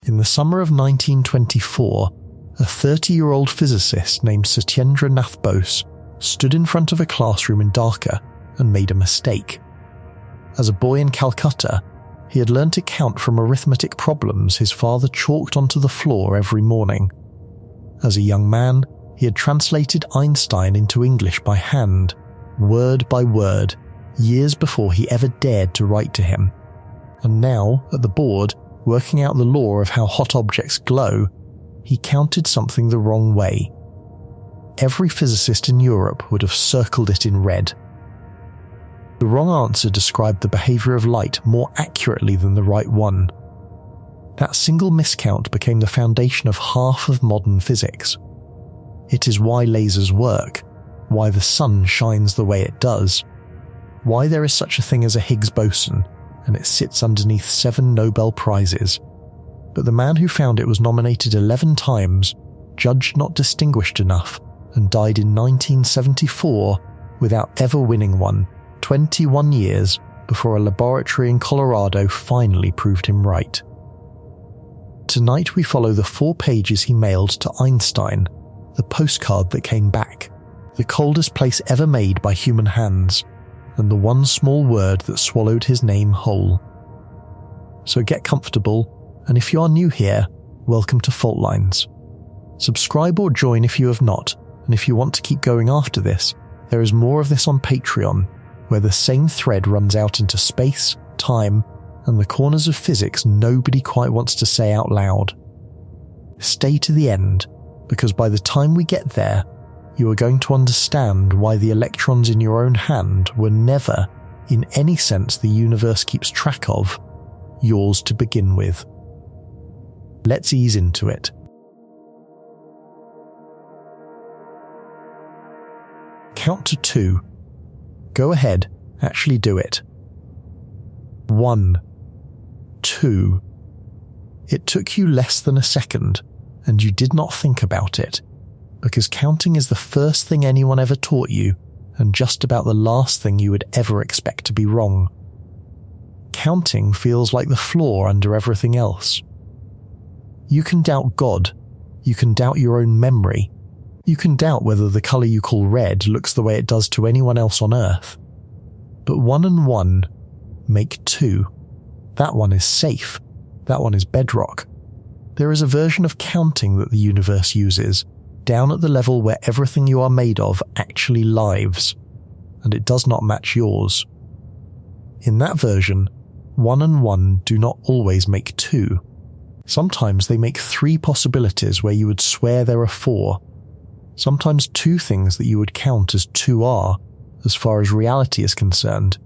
In the summer of 1924, a 30-year-old physicist named Satyendra Nath Bose stood in front of a classroom in Dhaka and made a mistake. As a boy in Calcutta, he had learned to count from arithmetic problems his father chalked onto the floor every morning. As a young man, he had translated Einstein into English by hand, word by word, years before he ever dared to write to him. And now, at the board, working out the law of how hot objects glow, he counted something the wrong way. Every physicist in Europe would have circled it in red. The wrong answer described the behavior of light more accurately than the right one. That single miscount became the foundation of half of modern physics. It is why lasers work, why the sun shines the way it does, why there is such a thing as a Higgs boson, and it sits underneath 7 Nobel Prizes. But the man who found it was nominated 11 times, judged not distinguished enough, and died in 1974 without ever winning one, 21 years before a laboratory in Colorado finally proved him right. Tonight we follow the 4 pages he mailed to Einstein, the postcard that came back, the coldest place ever made by human hands, and the one small word that swallowed his name whole. So get comfortable, and if you are new here, welcome to Fault Lines. Subscribe or join if you have not, and if you want to keep going after this, there is more of this on Patreon, where the same thread runs out into space, time, and the corners of physics nobody quite wants to say out loud. Stay to the end, because by the time we get there, you are going to understand why the electrons in your own hand were never, in any sense the universe keeps track of, yours to begin with. Let's ease into it. Count to 2. Go ahead, actually do it. 1, 2. It took you less than a second, and you did not think about it, because counting is the first thing anyone ever taught you, and just about the last thing you would ever expect to be wrong. Counting feels like the floor under everything else. You can doubt God, you can doubt your own memory, you can doubt whether the colour you call red looks the way it does to anyone else on Earth. But 1 and 1 make 2. That one is safe. That one is bedrock. There is a version of counting that the universe uses, down at the level where everything you are made of actually lives, and it does not match yours. In that version, 1 and 1 do not always make 2. Sometimes they make 3 possibilities where you would swear there are 4. Sometimes 2 things that you would count as 2 are, as far as reality is concerned,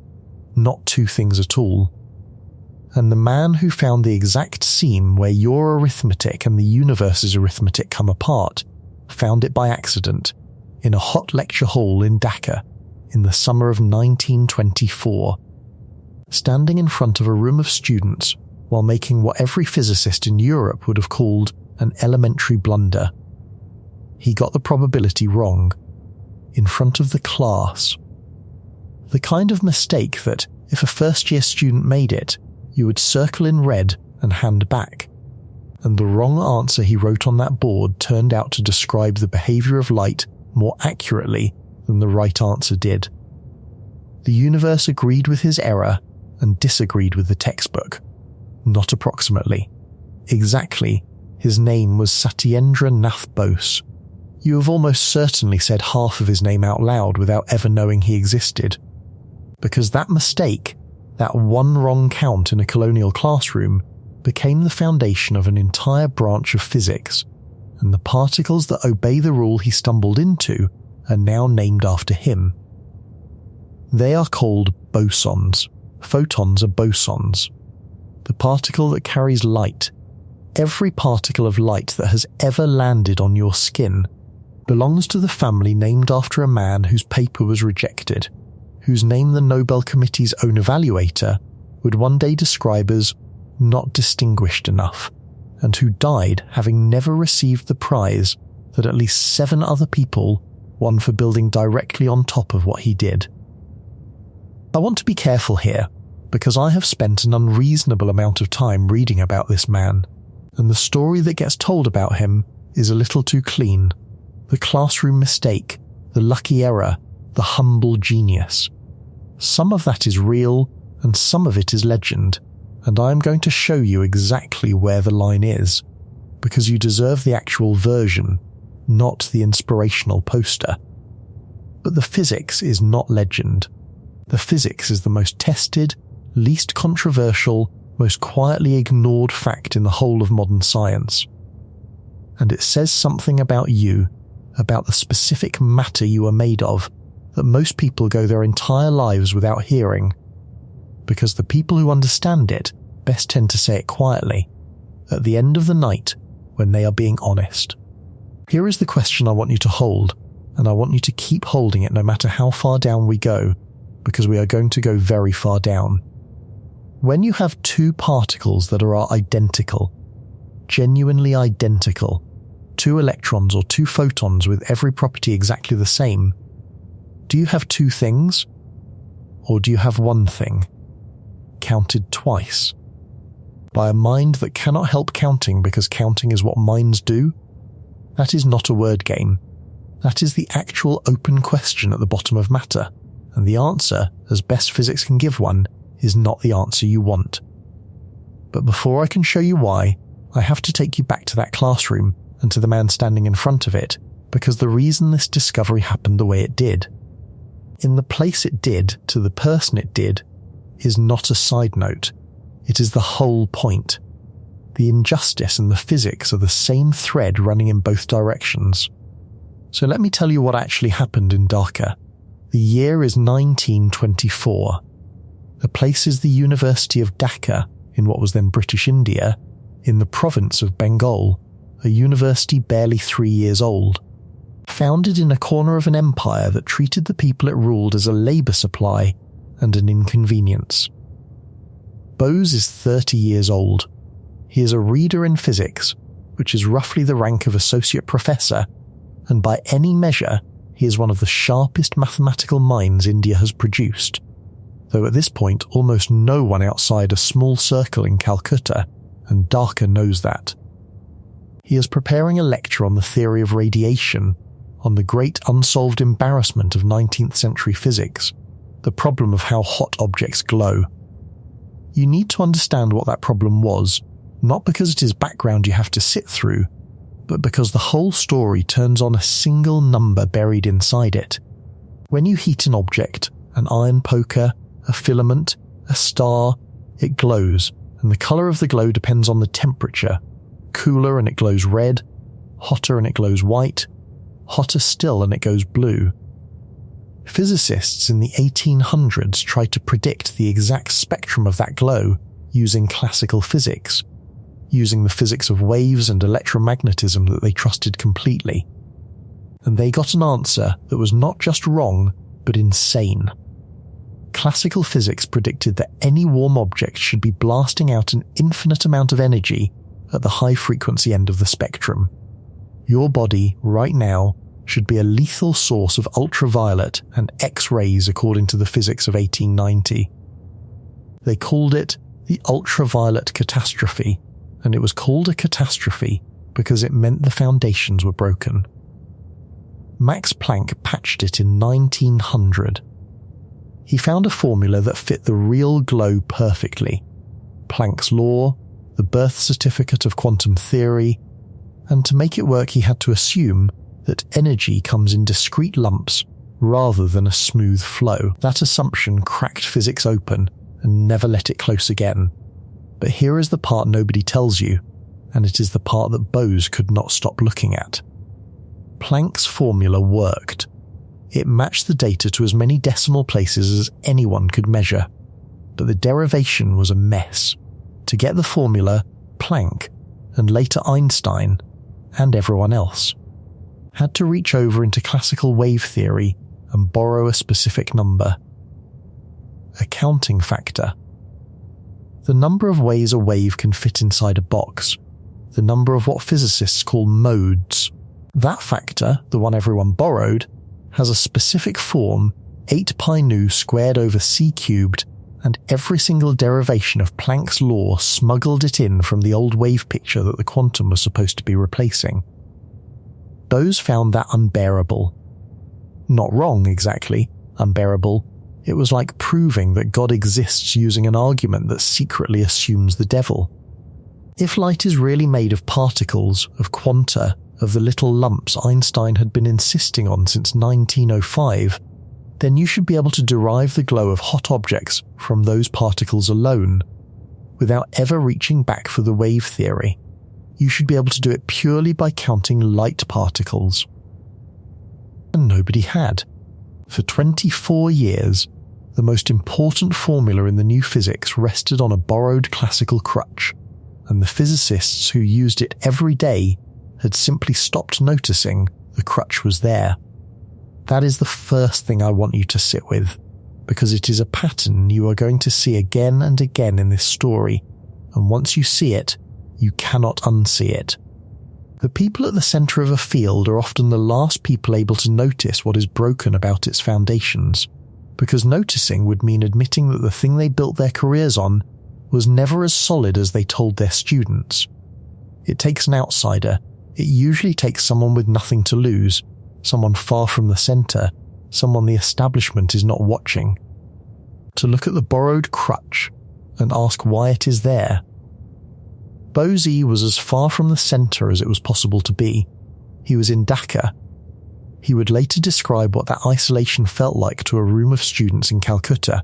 not 2 things at all. And the man who found the exact seam where your arithmetic and the universe's arithmetic come apart found it by accident, in a hot lecture hall in Dhaka, in the summer of 1924, standing in front of a room of students while making what every physicist in Europe would have called an elementary blunder. He got the probability wrong, in front of the class. The kind of mistake that, if a first-year student made it, you would circle in red and hand back. And the wrong answer he wrote on that board turned out to describe the behavior of light more accurately than the right answer did. The universe agreed with his error and disagreed with the textbook. Not approximately. Exactly, his name was Satyendra Nath Bose. You have almost certainly said half of his name out loud without ever knowing he existed. Because that mistake, that one wrong count in a colonial classroom, became the foundation of an entire branch of physics, and the particles that obey the rule he stumbled into are now named after him. They are called bosons. Photons are bosons. The particle that carries light, every particle of light that has ever landed on your skin, belongs to the family named after a man whose paper was rejected, whose name the Nobel Committee's own evaluator would one day describe as not distinguished enough, and who died having never received the prize that at least 7 other people won for building directly on top of what he did. I want to be careful here, because I have spent an unreasonable amount of time reading about this man, and the story that gets told about him is a little too clean. The classroom mistake, the lucky error, the humble genius. Some of that is real, and some of it is legend, and I am going to show you exactly where the line is, because you deserve the actual version, not the inspirational poster. But the physics is not legend. The physics is the most tested, least controversial, most quietly ignored fact in the whole of modern science. And it says something about you, about the specific matter you are made of, that most people go their entire lives without hearing, because the people who understand it best tend to say it quietly, at the end of the night, when they are being honest. Here is the question I want you to hold, and I want you to keep holding it no matter how far down we go, because we are going to go very far down. When you have two particles that are identical, genuinely identical, two electrons or two photons with every property exactly the same, do you have two things? Or do you have one thing, counted twice? By a mind that cannot help counting because counting is what minds do? That is not a word game. That is the actual open question at the bottom of matter, and the answer, as best physics can give one, is not the answer you want. But before I can show you why, I have to take you back to that classroom and to the man standing in front of it, because the reason this discovery happened the way it did, in the place it did, to the person it did, is not a side note. It is the whole point. The injustice and the physics are the same thread running in both directions. So let me tell you what actually happened in Dhaka. The year is 1924. The place is the University of Dhaka, in what was then British India, in the province of Bengal, a university barely 3 years old. Founded in a corner of an empire that treated the people it ruled as a labour supply and an inconvenience. Bose is 30 years old. He is a reader in physics, which is roughly the rank of associate professor, and by any measure, he is one of the sharpest mathematical minds India has produced, though at this point almost no one outside a small circle in Calcutta, and Dhaka knows that. He is preparing a lecture on the theory of radiation, on the great unsolved embarrassment of 19th century physics, the problem of how hot objects glow. You need to understand what that problem was, not because it is background you have to sit through, but because the whole story turns on a single number buried inside it. When you heat an object, an iron poker, a filament, a star, it glows, and the colour of the glow depends on the temperature. Cooler and it glows red, hotter and it glows white, hotter still and it goes blue. Physicists in the 1800s tried to predict the exact spectrum of that glow using classical physics, using the physics of waves and electromagnetism that they trusted completely. And they got an answer that was not just wrong, but insane. Classical physics predicted that any warm object should be blasting out an infinite amount of energy at the high-frequency end of the spectrum. Your body, right now, should be a lethal source of ultraviolet and X-rays according to the physics of 1890. They called it the ultraviolet catastrophe, and it was called a catastrophe because it meant the foundations were broken. Max Planck patched it in 1900. He found a formula that fit the real glow perfectly. Planck's law, the birth certificate of quantum theory, and to make it work he had to assume that energy comes in discrete lumps rather than a smooth flow. That assumption cracked physics open and never let it close again. But here is the part nobody tells you, and it is the part that Bose could not stop looking at. Planck's formula worked. It matched the data to as many decimal places as anyone could measure, but the derivation was a mess. To get the formula, Planck, and later Einstein, and everyone else, had to reach over into classical wave theory and borrow a specific number. A counting factor. The number of ways a wave can fit inside a box. The number of what physicists call modes. That factor, the one everyone borrowed, has a specific form, 8 pi nu squared over c cubed, and every single derivation of Planck's law smuggled it in from the old wave picture that the quantum was supposed to be replacing. Bose found that unbearable. Not wrong, exactly. Unbearable. It was like proving that God exists using an argument that secretly assumes the devil. If light is really made of particles, of quanta, of the little lumps Einstein had been insisting on since 1905, then you should be able to derive the glow of hot objects from those particles alone, without ever reaching back for the wave theory. You should be able to do it purely by counting light particles. And nobody had. For 24 years, the most important formula in the new physics rested on a borrowed classical crutch, and the physicists who used it every day had simply stopped noticing the crutch was there. That is the first thing I want you to sit with, because it is a pattern you are going to see again and again in this story, and once you see it, you cannot unsee it. The people at the centre of a field are often the last people able to notice what is broken about its foundations, because noticing would mean admitting that the thing they built their careers on was never as solid as they told their students. It takes an outsider. It usually takes someone with nothing to lose, someone far from the centre, someone the establishment is not watching, to look at the borrowed crutch and ask why it is there. Bose was as far from the centre as it was possible to be. He was in Dhaka. He would later describe what that isolation felt like to a room of students in Calcutta,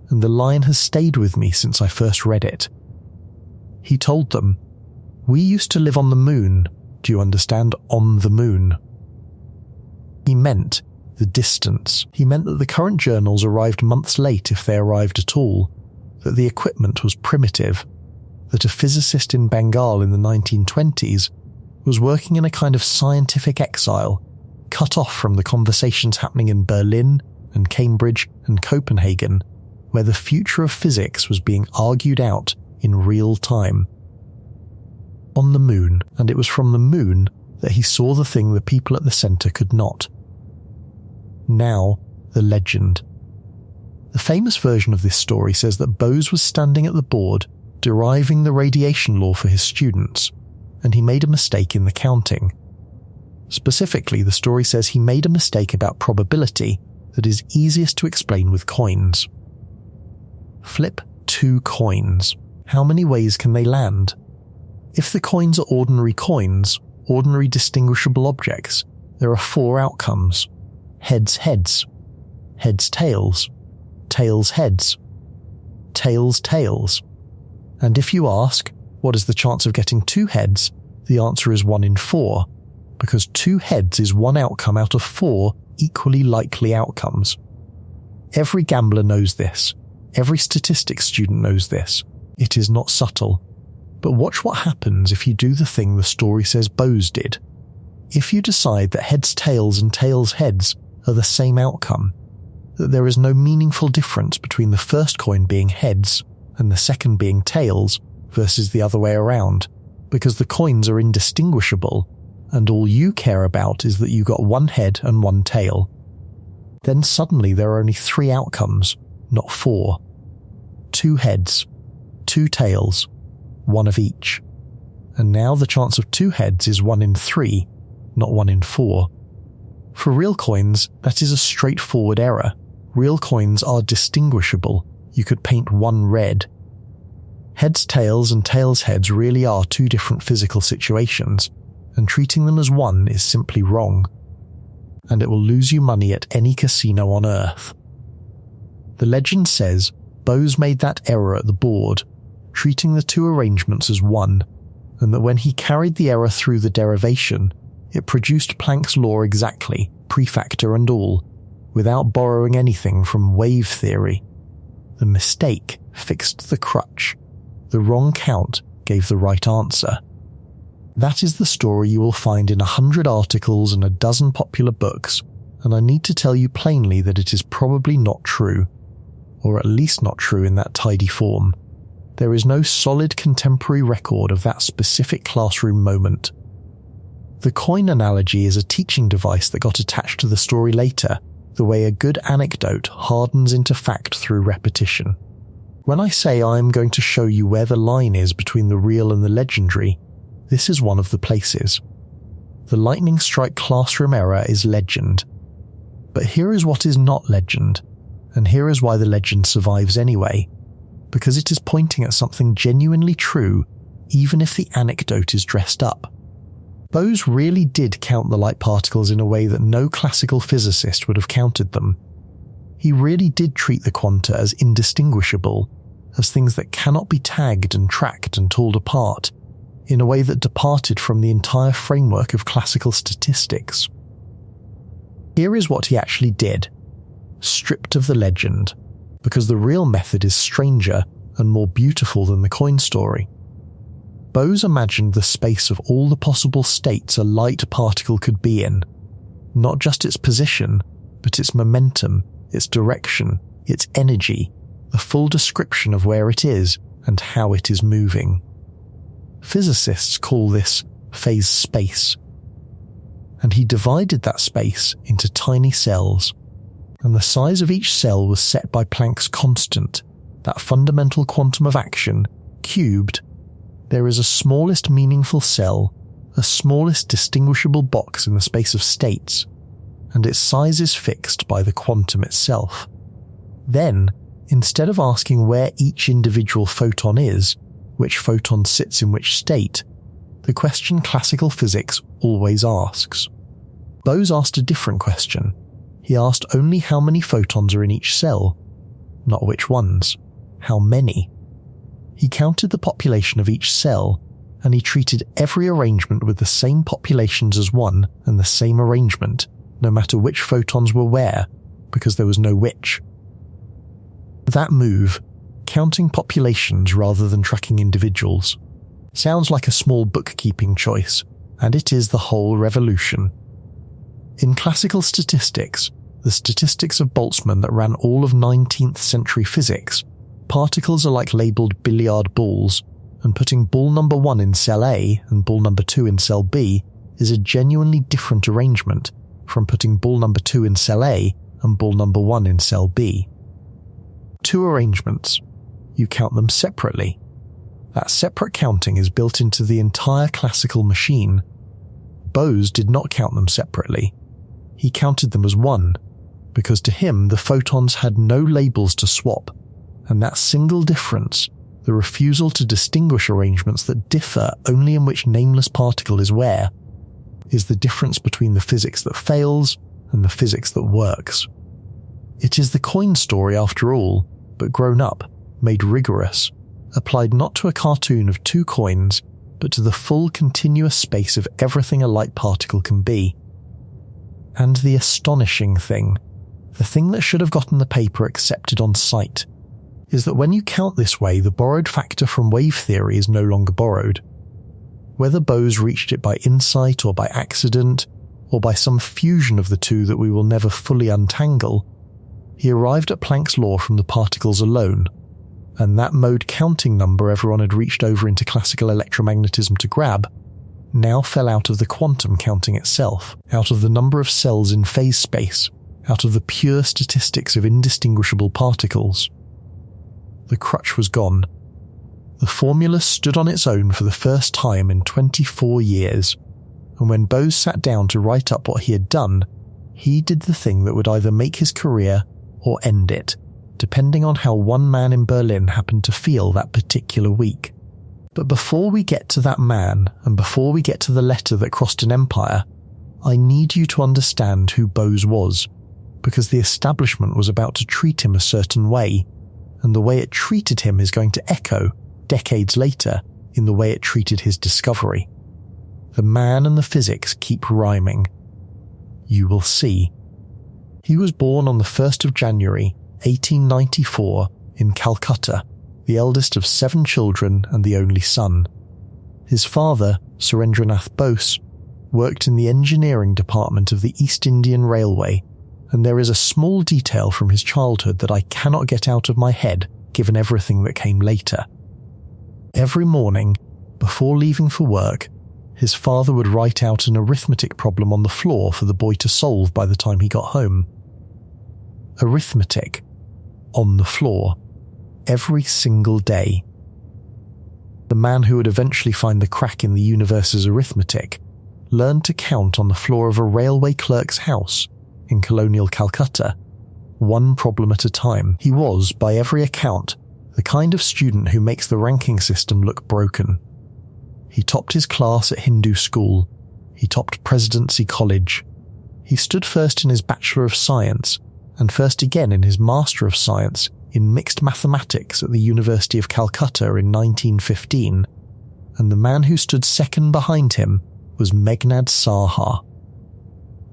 and the line has stayed with me since I first read it. He told them, "We used to live on the moon, do you understand? On the moon." He meant the distance. He meant that the current journals arrived months late if they arrived at all, that the equipment was primitive, that a physicist in Bengal in the 1920s was working in a kind of scientific exile, cut off from the conversations happening in Berlin and Cambridge and Copenhagen, where the future of physics was being argued out in real time. On the moon, and it was from the moon that he saw the thing the people at the centre could not. Now, the legend. The famous version of this story says that Bose was standing at the board deriving the radiation law for his students, and he made a mistake in the counting. Specifically, the story says he made a mistake about probability that is easiest to explain with coins. Flip 2 coins. How many ways can they land? If the coins are ordinary coins, ordinary distinguishable objects, there are 4 outcomes. Heads, heads. Heads, tails. Tails, heads. Tails, tails. And if you ask, what is the chance of getting 2 heads? The answer is 1 in 4, because 2 heads is 1 outcome out of 4 equally likely outcomes. Every gambler knows this. Every statistics student knows this. It is not subtle. But watch what happens if you do the thing the story says Bose did. If you decide that heads tails and tails heads are the same outcome, that there is no meaningful difference between the first coin being heads and the second being tails versus the other way around, because the coins are indistinguishable, and all you care about is that you got 1 head and 1 tail, then suddenly there are only 3 outcomes, not 4. 2 heads, 2 tails, 1 of each. And now the chance of 2 heads is 1 in 3, not 1 in 4. For real coins, that is a straightforward error. Real coins are distinguishable. You could paint 1 red. Heads tails and tails heads really are 2 different physical situations, and treating them as one is simply wrong. And it will lose you money at any casino on Earth. The legend says Bose made that error at the board, treating the 2 arrangements as one, and that when he carried the error through the derivation, it produced Planck's law exactly, prefactor and all, without borrowing anything from wave theory. The mistake fixed the crutch. The wrong count gave the right answer. That is the story you will find in 100 articles and a dozen popular books, and I need to tell you plainly that it is probably not true, or at least not true in that tidy form. There is no solid contemporary record of that specific classroom moment. The coin analogy is a teaching device that got attached to the story later, the way a good anecdote hardens into fact through repetition. When I say I am going to show you where the line is between the real and the legendary, this is one of the places. The lightning strike classroom error is legend. But here is what is not legend, and here is why the legend survives anyway, because it is pointing at something genuinely true, even if the anecdote is dressed up. Bose really did count the light particles in a way that no classical physicist would have counted them. He really did treat the quanta as indistinguishable, as things that cannot be tagged and tracked and tooled apart, in a way that departed from the entire framework of classical statistics. Here is what he actually did, stripped of the legend, because the real method is stranger and more beautiful than the coin story. Bose imagined the space of all the possible states a light particle could be in, not just its position, but its momentum, its direction, its energy, the full description of where it is and how it is moving. Physicists call this phase space. And he divided that space into tiny cells, and the size of each cell was set by Planck's constant, that fundamental quantum of action, cubed. There is a smallest meaningful cell, a smallest distinguishable box in the space of states, and its size is fixed by the quantum itself. Then, instead of asking where each individual photon is, which photon sits in which state, the question classical physics always asks. Bose asked a different question. He asked only how many photons are in each cell, not which ones, how many. He counted the population of each cell, and he treated every arrangement with the same populations as one and the same arrangement, no matter which photons were where, because there was no which. That move, counting populations rather than tracking individuals, sounds like a small bookkeeping choice, and it is the whole revolution. In classical statistics, the statistics of Boltzmann that ran all of 19th century physics, particles are like labelled billiard balls, and putting ball number 1 in cell A and ball number 2 in cell B is a genuinely different arrangement from putting ball number 2 in cell A and ball number 1 in cell B. Two arrangements. You count them separately. That separate counting is built into the entire classical machine. Bose did not count them separately. He counted them as one, because to him the photons had no labels to swap, and that single difference, the refusal to distinguish arrangements that differ only in which nameless particle is where, is the difference between the physics that fails and the physics that works. It is the coin story after all, but grown up, made rigorous, applied not to a cartoon of two coins, but to the full continuous space of everything a light particle can be. And the astonishing thing, the thing that should have gotten the paper accepted on sight, is that when you count this way, the borrowed factor from wave theory is no longer borrowed. Whether Bose reached it by insight or by accident, or by some fusion of the two that we will never fully untangle, he arrived at Planck's law from the particles alone, and that mode counting number everyone had reached over into classical electromagnetism to grab now fell out of the quantum counting itself, out of the number of cells in phase space, out of the pure statistics of indistinguishable particles. The crutch was gone. The formula stood on its own for the first time in 24 years, and when Bose sat down to write up what he had done, he did the thing that would either make his career or end it, depending on how one man in Berlin happened to feel that particular week. But before we get to that man, and before we get to the letter that crossed an empire, I need you to understand who Bose was, because the establishment was about to treat him a certain way, and the way it treated him is going to echo, decades later, in the way it treated his discovery. The man and the physics keep rhyming. You will see. He was born on the 1st of January, 1894, in Calcutta, the eldest of 7 children and the only son. His father, Satyendra Nath Bose, worked in the engineering department of the East Indian Railway, and there is a small detail from his childhood that I cannot get out of my head given everything that came later. Every morning, before leaving for work, his father would write out an arithmetic problem on the floor for the boy to solve by the time he got home. Arithmetic. On the floor. every single day. The man who would eventually find the crack in the universe's arithmetic learned to count on the floor of a railway clerk's house in colonial Calcutta, one problem at a time. He was, by every account, the kind of student who makes the ranking system look broken. He topped his class at Hindu school. He topped Presidency College. He stood first in his Bachelor of Science and first again in his Master of Science in mixed mathematics at the University of Calcutta in 1915, and the man who stood second behind him was Meghnad Saha,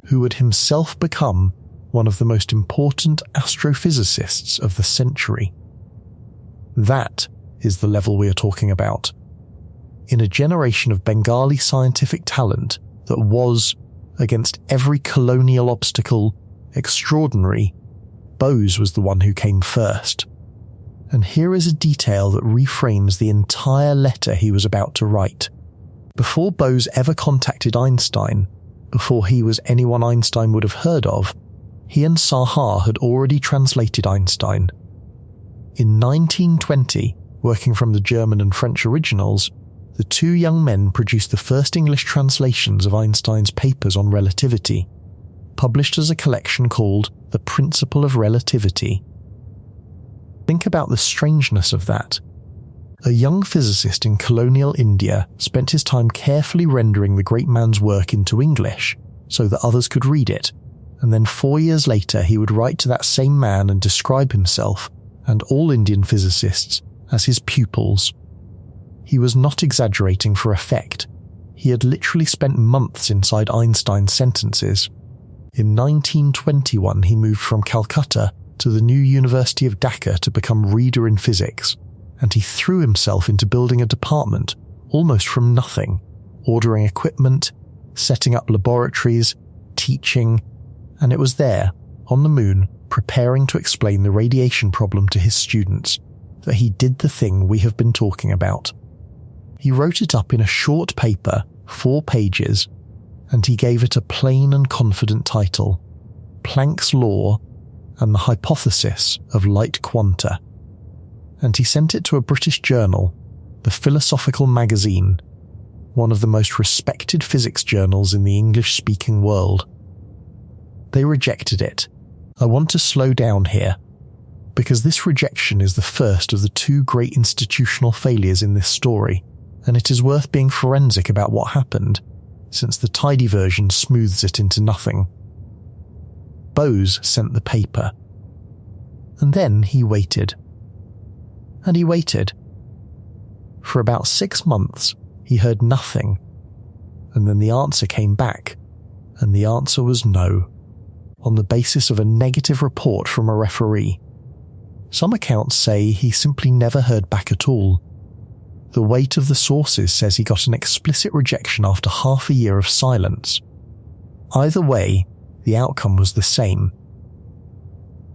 who would himself become one of the most important astrophysicists of the century. That is the level we are talking about. In a generation of Bengali scientific talent that was, against every colonial obstacle, extraordinary, Bose was the one who came first. And here is a detail that reframes the entire letter he was about to write. Before Bose ever contacted Einstein, before he was anyone Einstein would have heard of, he and Saha had already translated Einstein. In 1920, working from the German and French originals, the two young men produced the first English translations of Einstein's papers on relativity, published as a collection called The Principle of Relativity. Think about the strangeness of that. A young physicist in colonial India spent his time carefully rendering the great man's work into English so that others could read it, and then 4 years later he would write to that same man and describe himself and all Indian physicists as his pupils. He was not exaggerating for effect. He had literally spent months inside Einstein's sentences. In 1921 he moved from Calcutta to the new University of Dhaka to become reader in physics, and he threw himself into building a department almost from nothing, ordering equipment, setting up laboratories, teaching, and it was there, on the moon, preparing to explain the radiation problem to his students, that he did the thing we have been talking about. He wrote it up in a short paper, 4 pages, and he gave it a plain and confident title, Planck's Law and the Hypothesis of Light Quanta. And he sent it to a British journal, the Philosophical Magazine, one of the most respected physics journals in the English-speaking world. They rejected it. I want to slow down here, because this rejection is the first of the 2 great institutional failures in this story, and it is worth being forensic about what happened, since the tidy version smooths it into nothing. Bose sent the paper. And then he waited. And he waited. For about 6 months, he heard nothing. And then the answer came back, and the answer was no, on the basis of a negative report from a referee. Some accounts say he simply never heard back at all. The weight of the sources says he got an explicit rejection after half a year of silence. Either way, the outcome was the same.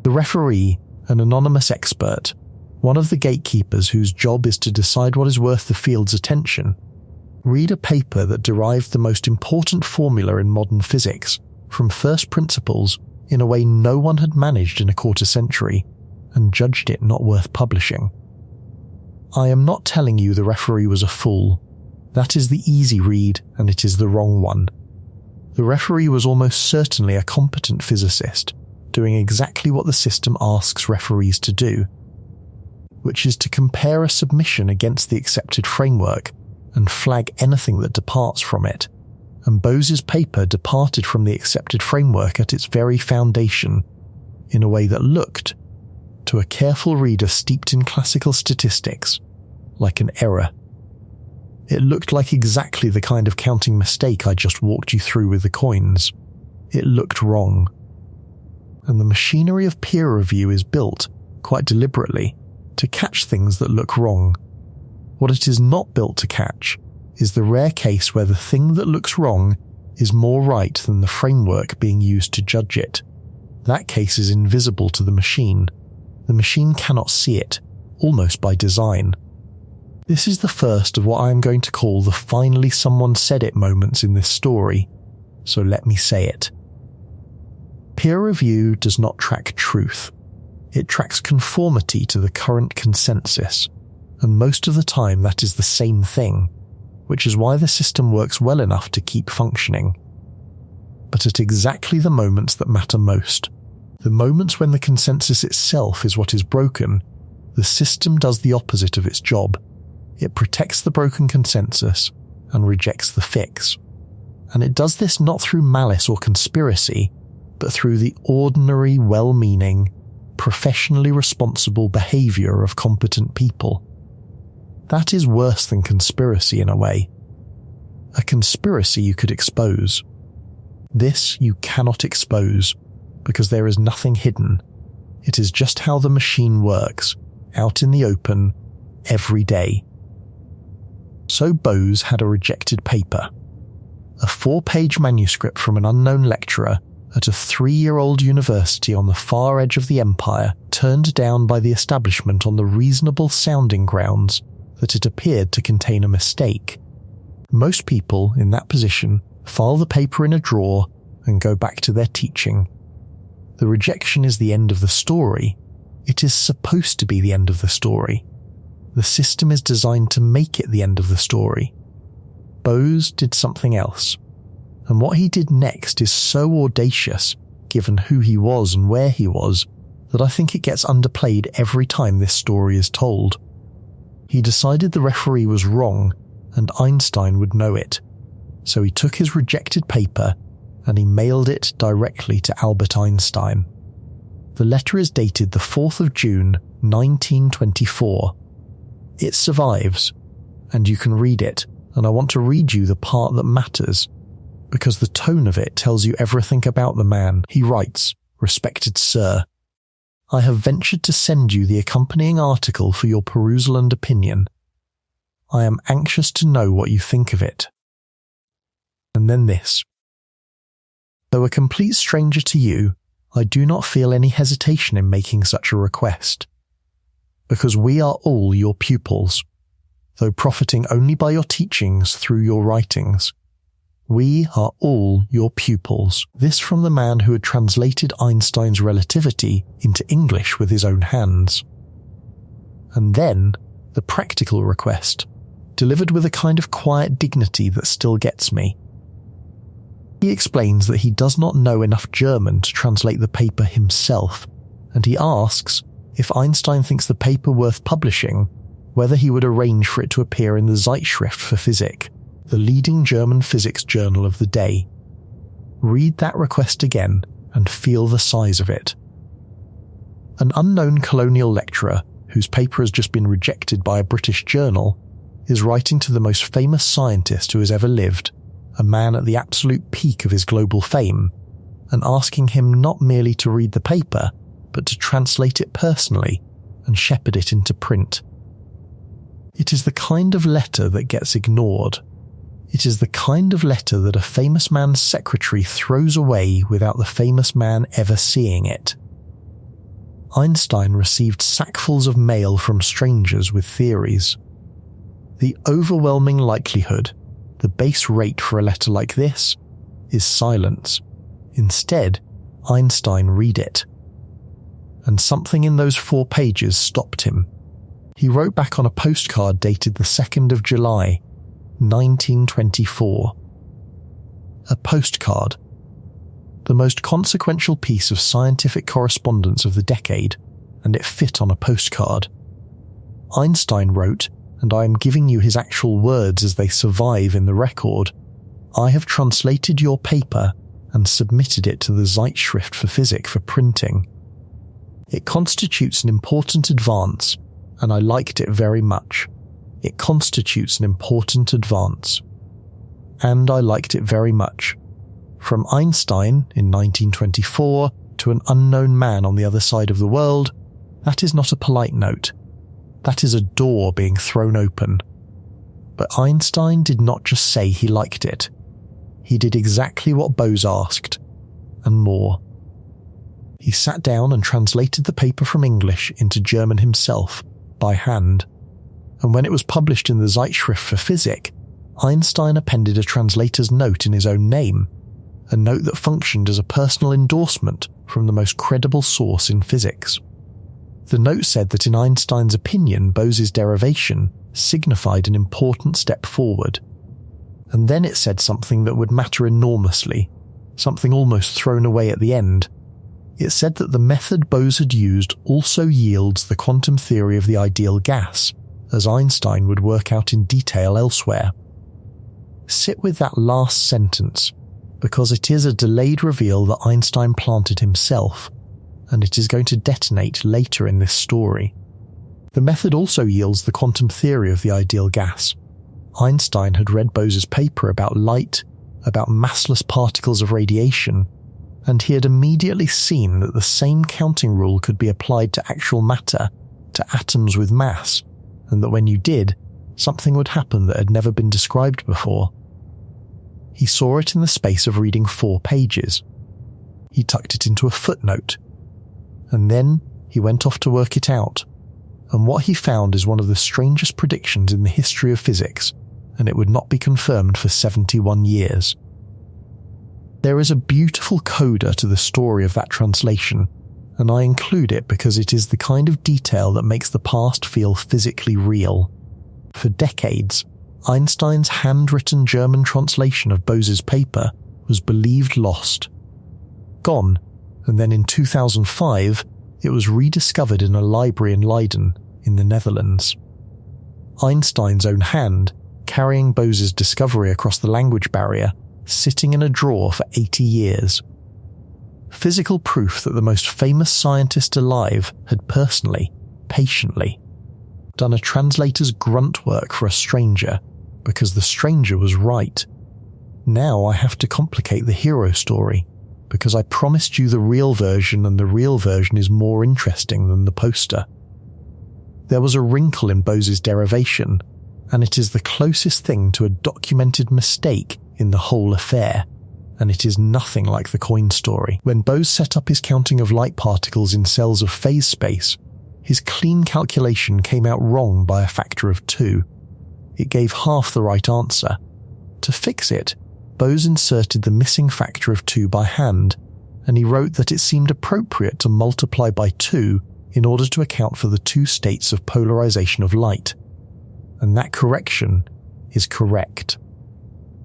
The referee, an anonymous expert, one of the gatekeepers whose job is to decide what is worth the field's attention, read a paper that derived the most important formula in modern physics from first principles in a way no one had managed in a quarter century, and judged it not worth publishing. I am not telling you the referee was a fool. That is the easy read, and it is the wrong one. The referee was almost certainly a competent physicist, doing exactly what the system asks referees to do, which is to compare a submission against the accepted framework and flag anything that departs from it. And Bose's paper departed from the accepted framework at its very foundation, in a way that looked, to a careful reader steeped in classical statistics, like an error. It looked like exactly the kind of counting mistake I just walked you through with the coins. It looked wrong. And the machinery of peer review is built, quite deliberately, to catch things that look wrong. What it is not built to catch is the rare case where the thing that looks wrong is more right than the framework being used to judge it. That case is invisible to the machine. The machine cannot see it, almost by design. This is the first of what I am going to call the finally someone said it moments in this story, so let me say it. Peer review does not track truth. It tracks conformity to the current consensus, and most of the time that is the same thing, which is why the system works well enough to keep functioning. But at exactly the moments that matter most, the moments when the consensus itself is what is broken, the system does the opposite of its job. It protects the broken consensus and rejects the fix. And it does this not through malice or conspiracy, but through the ordinary, well-meaning, professionally responsible behaviour of competent people. That is worse than conspiracy in a way. A conspiracy you could expose. This you cannot expose, because there is nothing hidden. It is just how the machine works, out in the open, every day. So Bose had a rejected paper. A 4-page manuscript from an unknown lecturer at a 3-year-old university on the far edge of the empire, turned down by the establishment on the reasonable sounding grounds that it appeared to contain a mistake. Most people in that position file the paper in a drawer and go back to their teaching. The rejection is the end of the story. It is supposed to be the end of the story. The system is designed to make it the end of the story. Bose did something else. And what he did next is so audacious, given who he was and where he was, that I think it gets underplayed every time this story is told. He decided the referee was wrong, and Einstein would know it. So he took his rejected paper and he mailed it directly to Albert Einstein. The letter is dated the 4th of June, 1924. It survives, and you can read it, and I want to read you the part that matters, because the tone of it tells you everything about the man. He writes, "Respected Sir, I have ventured to send you the accompanying article for your perusal and opinion. I am anxious to know what you think of it." And then this. Though a complete stranger to you, I do not feel any hesitation in making such a request, because we are all your pupils, though profiting only by your teachings through your writings. We are all your pupils. This from the man who had translated Einstein's relativity into English with his own hands. And then, the practical request, delivered with a kind of quiet dignity that still gets me. He explains that he does not know enough German to translate the paper himself, and he asks if Einstein thinks the paper worth publishing, whether he would arrange for it to appear in the Zeitschrift für Physik, the leading German physics journal of the day. Read that request again and feel the size of it. An unknown colonial lecturer, whose paper has just been rejected by a British journal, is writing to the most famous scientist who has ever lived, a man at the absolute peak of his global fame, and asking him not merely to read the paper, but to translate it personally and shepherd it into print. It is the kind of letter that gets ignored. It is the kind of letter that a famous man's secretary throws away without the famous man ever seeing it. Einstein received sackfuls of mail from strangers with theories. The overwhelming likelihood, the base rate for a letter like this, is silence. Instead, Einstein read it. And something in those 4 pages stopped him. He wrote back on a postcard dated the 2nd of July, 1924. A postcard. The most consequential piece of scientific correspondence of the decade, and it fit on a postcard. Einstein wrote, and I am giving you his actual words as they survive in the record, "I have translated your paper and submitted it to the Zeitschrift für Physik for printing. It constitutes an important advance, and I liked it very much. It constitutes an important advance. And I liked it very much. From Einstein in 1924 to an unknown man on the other side of the world, that is not a polite note. That is a door being thrown open." But Einstein did not just say he liked it. He did exactly what Bose asked, and more. He sat down and translated the paper from English into German himself, by hand. And when it was published in the Zeitschrift für Physik, Einstein appended a translator's note in his own name, a note that functioned as a personal endorsement from the most credible source in physics. The note said that in Einstein's opinion, Bose's derivation signified an important step forward. And then it said something that would matter enormously, something almost thrown away at the end. It said that the method Bose had used also yields the quantum theory of the ideal gas, as Einstein would work out in detail elsewhere. Sit with that last sentence, because it is a delayed reveal that Einstein planted himself, and it is going to detonate later in this story. The method also yields the quantum theory of the ideal gas. Einstein had read Bose's paper about light, about massless particles of radiation, and he had immediately seen that the same counting rule could be applied to actual matter, to atoms with mass, and that when you did, something would happen that had never been described before. He saw it in the space of reading 4 pages. He tucked it into a footnote, and then he went off to work it out, and what he found is one of the strangest predictions in the history of physics, and it would not be confirmed for 71 years. There is a beautiful coda to the story of that translation, and I include it because it is the kind of detail that makes the past feel physically real. For decades, Einstein's handwritten German translation of Bose's paper was believed lost. Gone, and then in 2005, it was rediscovered in a library in Leiden, in the Netherlands. Einstein's own hand, carrying Bose's discovery across the language barrier, sitting in a drawer for 80 years. Physical proof that the most famous scientist alive had personally, patiently, done a translator's grunt work for a stranger, because the stranger was right. Now I have to complicate the hero story, because I promised you the real version, and the real version is more interesting than the poster. There was a wrinkle in Bose's derivation, and it is the closest thing to a documented mistake in the whole affair, and it is nothing like the coin story. When Bose set up his counting of light particles in cells of phase space, his clean calculation came out wrong by a factor of 2. It gave half the right answer. To fix it, Bose inserted the missing factor of 2 by hand, and he wrote that it seemed appropriate to multiply by 2 in order to account for the 2 states of polarization of light. And that correction is correct.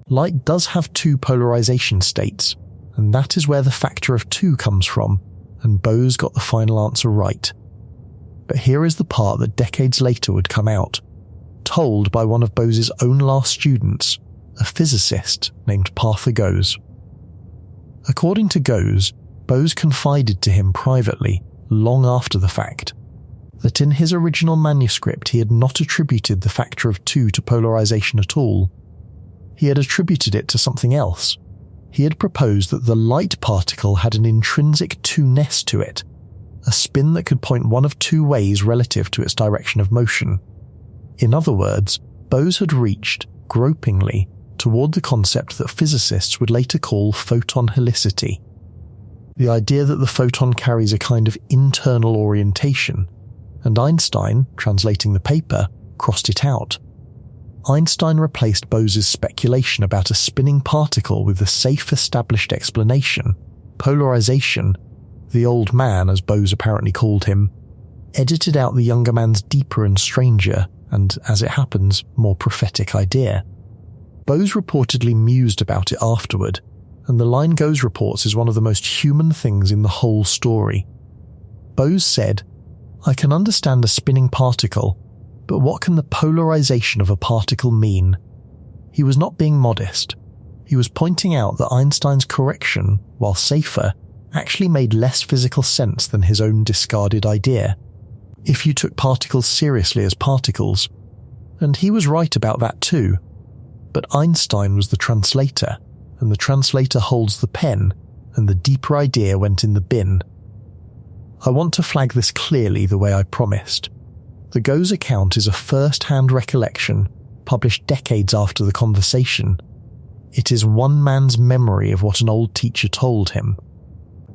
Light does have 2 polarization states, and that is where the factor of 2 comes from, and Bose got the final answer right. But here is the part that decades later would come out, told by one of Bose's own last students, a physicist named Pauli Gose. According to Gose, Bose confided to him privately, long after the fact, that in his original manuscript he had not attributed the factor of 2 to polarization at all. He had attributed it to something else. He had proposed that the light particle had an intrinsic 2-ness to it, a spin that could point one of 2 ways relative to its direction of motion. In other words, Bose had reached, gropingly, toward the concept that physicists would later call photon helicity. The idea that the photon carries a kind of internal orientation, and Einstein, translating the paper, crossed it out. Einstein replaced Bose's speculation about a spinning particle with the safe established explanation, polarization. The old man, as Bose apparently called him, edited out the younger man's deeper and stranger, and, as it happens, more prophetic idea. Bose reportedly mused about it afterward, and the line Gose reports is one of the most human things in the whole story. Bose said, "I can understand a spinning particle, but what can the polarization of a particle mean?" He was not being modest. He was pointing out that Einstein's correction, while safer, actually made less physical sense than his own discarded idea, if you took particles seriously as particles. And he was right about that too. But Einstein was the translator, and the translator holds the pen, and the deeper idea went in the bin. I want to flag this clearly the way I promised. The Gose account is a first-hand recollection, published decades after the conversation. It is one man's memory of what an old teacher told him.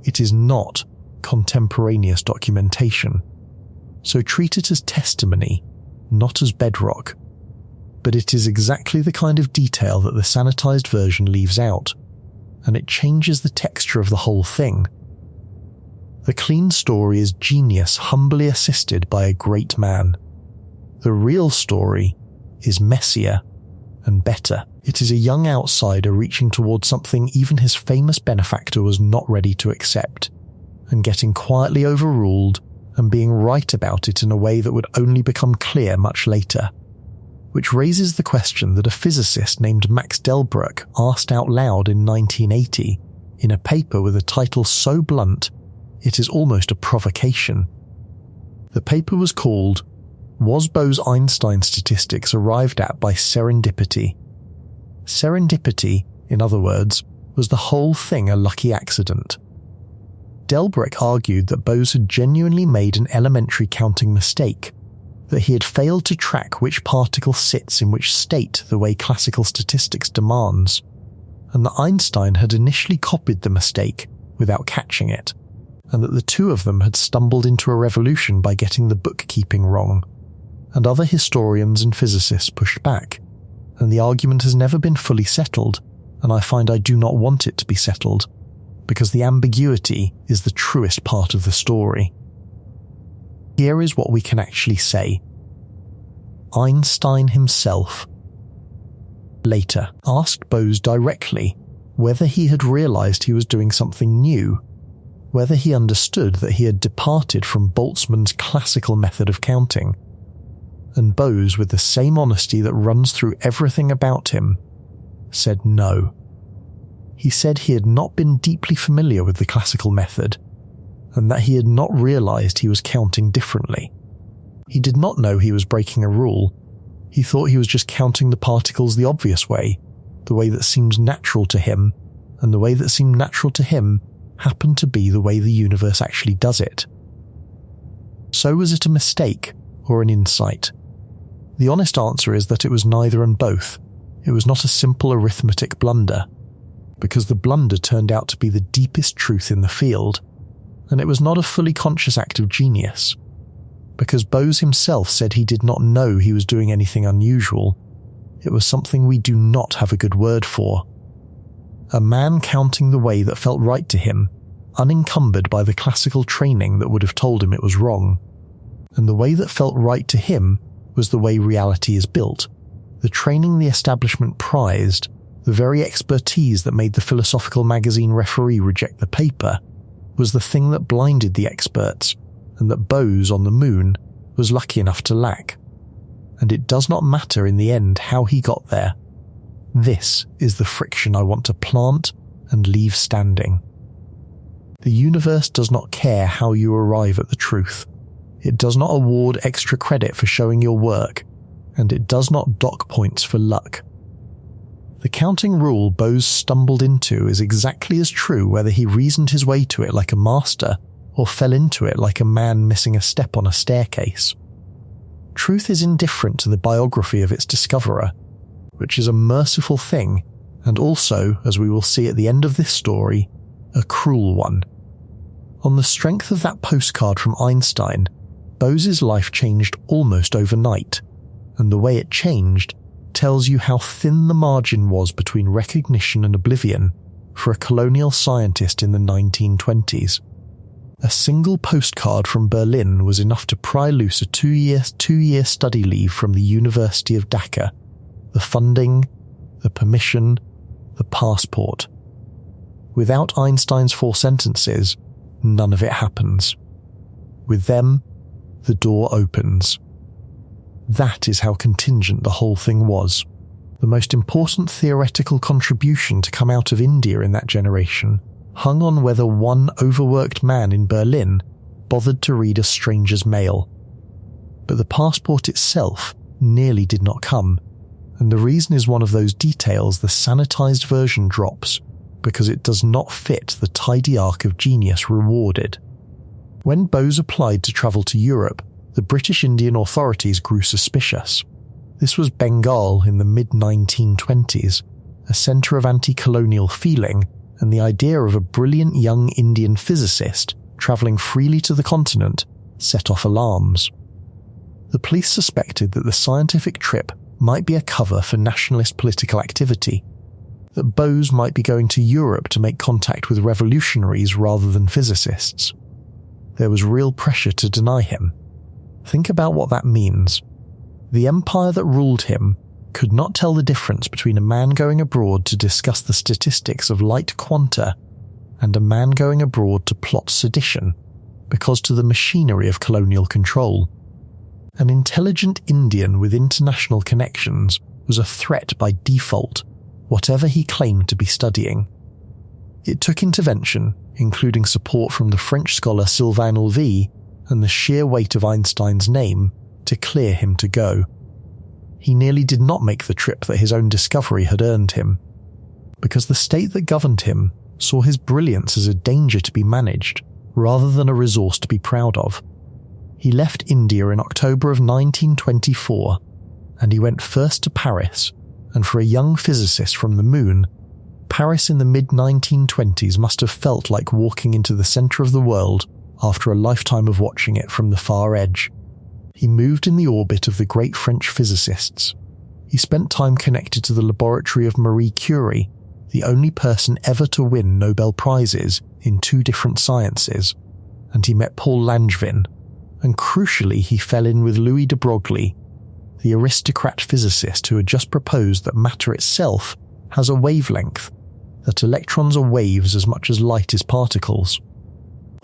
It is not contemporaneous documentation. So treat it as testimony, not as bedrock. But it is exactly the kind of detail that the sanitized version leaves out, and it changes the texture of the whole thing. The clean story is genius humbly assisted by a great man. The real story is messier and better. It is a young outsider reaching towards something even his famous benefactor was not ready to accept, and getting quietly overruled and being right about it in a way that would only become clear much later. Which raises the question that a physicist named Max Delbruck asked out loud in 1980 in a paper with a title so blunt it is almost a provocation. The paper was called "Was Bose-Einstein Statistics Arrived At by Serendipity?" Serendipity, in other words, was the whole thing a lucky accident. Delbruck argued that Bose had genuinely made an elementary counting mistake, that he had failed to track which particle sits in which state the way classical statistics demands, and that Einstein had initially copied the mistake without catching it, and that the two of them had stumbled into a revolution by getting the bookkeeping wrong. And other historians and physicists pushed back, and the argument has never been fully settled, and I find I do not want it to be settled, because the ambiguity is the truest part of the story. Here is what we can actually say. Einstein himself later asked Bose directly whether he had realized he was doing something new, whether he understood that he had departed from Boltzmann's classical method of counting, and Bose, with the same honesty that runs through everything about him, said no. He said he had not been deeply familiar with the classical method, and that he had not realized he was counting differently. He did not know he was breaking a rule. He thought he was just counting the particles the obvious way, the way that seems natural to him, and the way that seemed natural to him happened to be the way the universe actually does it. So was it a mistake or an insight? The honest answer is that it was neither and both. It was not a simple arithmetic blunder, because the blunder turned out to be the deepest truth in the field, and it was not a fully conscious act of genius, because Bose himself said he did not know he was doing anything unusual. It was something we do not have a good word for. A man counting the way that felt right to him, unencumbered by the classical training that would have told him it was wrong. And the way that felt right to him was the way reality is built, the training the establishment prized, the very expertise that made the philosophical magazine referee reject the paper, was the thing that blinded the experts, and that Bose on the moon was lucky enough to lack. And it does not matter in the end how he got there. This is the friction I want to plant and leave standing. The universe does not care how you arrive at the truth. It does not award extra credit for showing your work, and it does not dock points for luck. The counting rule Bose stumbled into is exactly as true whether he reasoned his way to it like a master or fell into it like a man missing a step on a staircase. Truth is indifferent to the biography of its discoverer, which is a merciful thing, and also, as we will see at the end of this story, a cruel one. On the strength of that postcard from Einstein, Bose's life changed almost overnight, and the way it changed tells you how thin the margin was between recognition and oblivion for a colonial scientist in the 1920s. A single postcard from Berlin was enough to pry loose a two-year study leave from the University of Dhaka, the funding, the permission, the passport. Without Einstein's 4 sentences, none of it happens. With them, the door opens. That is how contingent the whole thing was. The most important theoretical contribution to come out of India in that generation hung on whether one overworked man in Berlin bothered to read a stranger's mail. But the passport itself nearly did not come, and the reason is one of those details the sanitized version drops, because it does not fit the tidy arc of genius rewarded. When Bose applied to travel to Europe, the British Indian authorities grew suspicious. This was Bengal in the mid-1920s, a centre of anti-colonial feeling, and the idea of a brilliant young Indian physicist travelling freely to the continent set off alarms. The police suspected that the scientific trip might be a cover for nationalist political activity, that Bose might be going to Europe to make contact with revolutionaries rather than physicists. there was real pressure to deny him. Think about what that means. The empire that ruled him could not tell the difference between a man going abroad to discuss the statistics of light quanta and a man going abroad to plot sedition, because to the machinery of colonial control, an intelligent Indian with international connections was a threat by default, whatever he claimed to be studying. It took intervention, including support from the French scholar Sylvain Ulvy and the sheer weight of Einstein's name, to clear him to go. He nearly did not make the trip that his own discovery had earned him, because the state that governed him saw his brilliance as a danger to be managed, rather than a resource to be proud of. He left India in October of 1924, and he went first to Paris, and for a young physicist from the moon, Paris in the mid-1920s must have felt like walking into the centre of the world after a lifetime of watching it from the far edge. He moved in the orbit of the great French physicists. He spent time connected to the laboratory of Marie Curie, the only person ever to win Nobel Prizes in 2 different sciences, and he met Paul Langevin, and crucially he fell in with Louis de Broglie, the aristocrat physicist who had just proposed that matter itself has a wavelength, that electrons are waves as much as light is particles.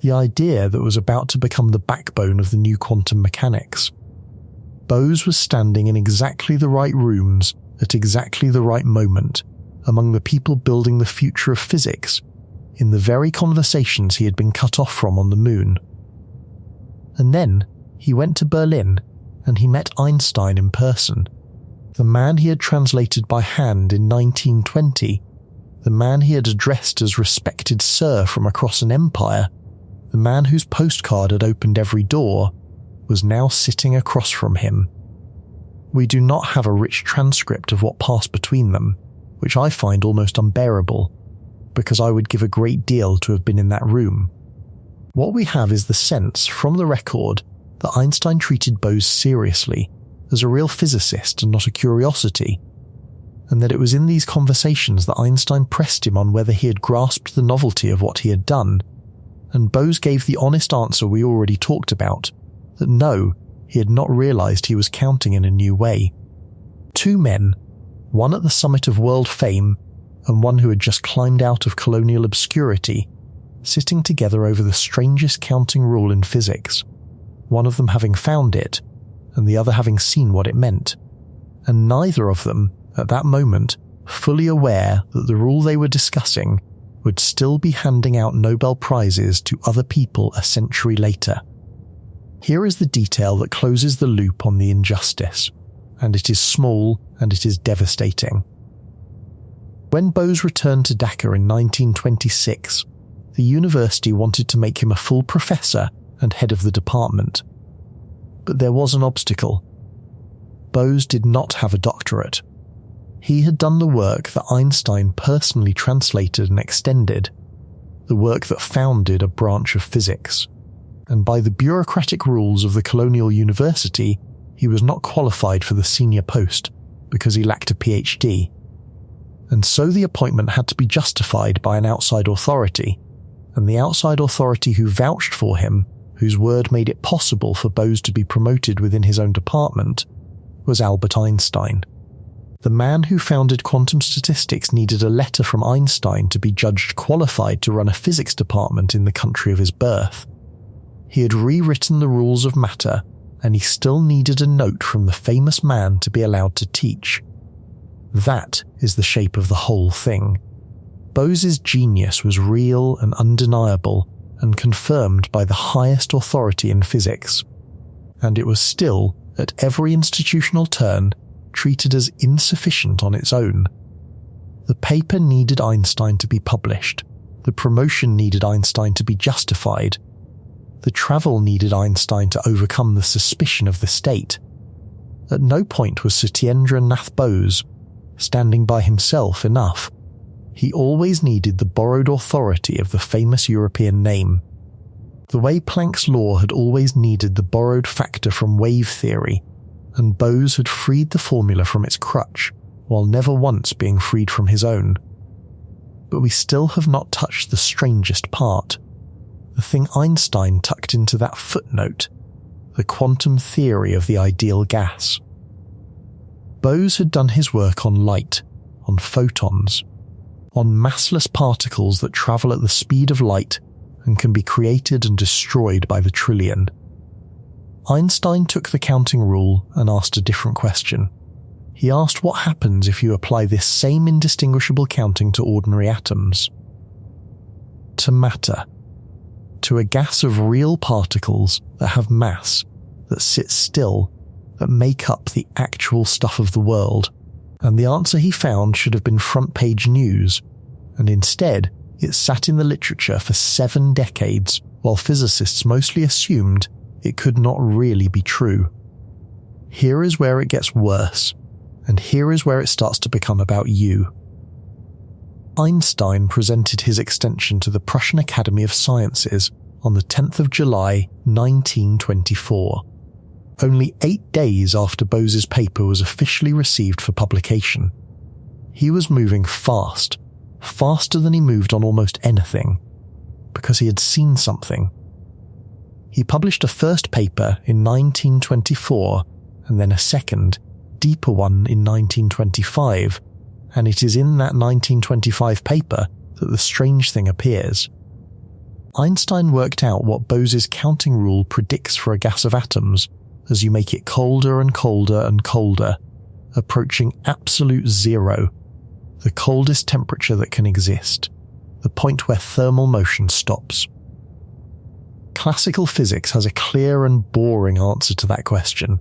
The idea that was about to become the backbone of the new quantum mechanics. Bose was standing in exactly the right rooms at exactly the right moment, among the people building the future of physics, in the very conversations he had been cut off from on the moon. And then he went to Berlin and he met Einstein in person, the man he had translated by hand in 1920, the man he had addressed as respected sir from across an empire, the man whose postcard had opened every door, was now sitting across from him. We do not have a rich transcript of what passed between them, which I find almost unbearable, because I would give a great deal to have been in that room. What we have is the sense, from the record, that Einstein treated Bose seriously, as a real physicist and not a curiosity, and that it was in these conversations that Einstein pressed him on whether he had grasped the novelty of what he had done, and Bose gave the honest answer we already talked about, that no, he had not realised he was counting in a new way. 2 men, one at the summit of world fame, and one who had just climbed out of colonial obscurity, sitting together over the strangest counting rule in physics, one of them having found it, and the other having seen what it meant, and neither of them, at that moment, fully aware that the rule they were discussing would still be handing out Nobel Prizes to other people a century later. Here is the detail that closes the loop on the injustice, and it is small and it is devastating. When Bose returned to Dhaka in 1926, the university wanted to make him a full professor and head of the department. But there was an obstacle. Bose did not have a doctorate. He had done the work that Einstein personally translated and extended, the work that founded a branch of physics, and by the bureaucratic rules of the colonial university, he was not qualified for the senior post because he lacked a PhD. And so the appointment had to be justified by an outside authority, and the outside authority who vouched for him, whose word made it possible for Bose to be promoted within his own department, was Albert Einstein. The man who founded quantum statistics needed a letter from Einstein to be judged qualified to run a physics department in the country of his birth. He had rewritten the rules of matter, and he still needed a note from the famous man to be allowed to teach. That is the shape of the whole thing. Bose's genius was real and undeniable, and confirmed by the highest authority in physics. And it was still, at every institutional turn, treated as insufficient on its own. The paper needed Einstein to be published. The promotion needed Einstein to be justified. The travel needed Einstein to overcome the suspicion of the state. At no point was Satyendra Nath Bose, standing by himself, enough. He always needed the borrowed authority of the famous European name. The way Planck's law had always needed the borrowed factor from wave theory, and Bose had freed the formula from its crutch, while never once being freed from his own. But we still have not touched the strangest part. the thing Einstein tucked into that footnote, the quantum theory of the ideal gas. Bose had done his work on light, on photons, on massless particles that travel at the speed of light and can be created and destroyed by the trillion. Einstein took the counting rule and asked a different question. He asked what happens if you apply this same indistinguishable counting to ordinary atoms. To matter. To a gas of real particles that have mass, that sit still, that make up the actual stuff of the world. And the answer he found should have been front-page news, and instead it sat in the literature for 7 decades, while physicists mostly assumed it could not really be true. Here is where it gets worse, and here is where it starts to become about you. Einstein presented his extension to the Prussian Academy of Sciences on the 10th of July, 1924. Only 8 days after Bose's paper was officially received for publication. He was moving fast, faster than he moved on almost anything, because he had seen something. He published a first paper in 1924, and then a second, deeper one in 1925, and it is in that 1925 paper that the strange thing appears. Einstein worked out what Bose's counting rule predicts for a gas of atoms as you make it colder and colder and colder, approaching absolute zero, the coldest temperature that can exist, the point where thermal motion stops. Classical physics has a clear and boring answer to that question.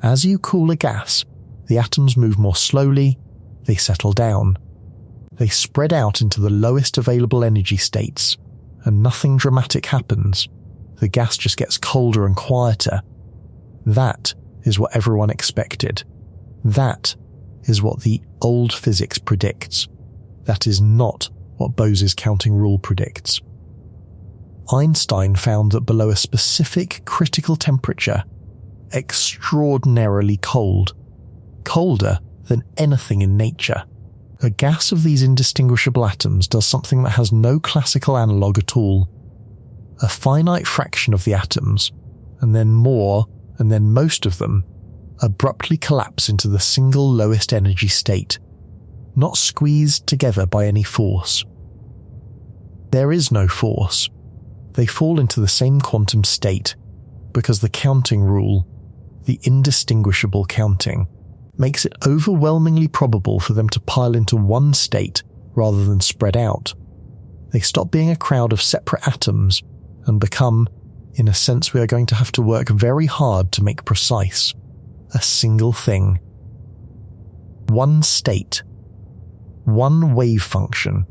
As you cool a gas, the atoms move more slowly, they settle down. They spread out into the lowest available energy states, and nothing dramatic happens. The gas just gets colder and quieter. That is what everyone expected. That is what the old physics predicts. That is not what Bose's counting rule predicts. Einstein found that below a specific critical temperature, extraordinarily cold, colder than anything in nature, a gas of these indistinguishable atoms does something that has no classical analogue at all. A finite fraction of the atoms, and then more, and then most of them, abruptly collapse into the single lowest energy state, not squeezed together by any force. There is no force. They fall into the same quantum state, because the counting rule, the indistinguishable counting, makes it overwhelmingly probable for them to pile into one state rather than spread out. They stop being a crowd of separate atoms and become, in a sense we are going to have to work very hard to make precise, a single thing. One state. One wave function,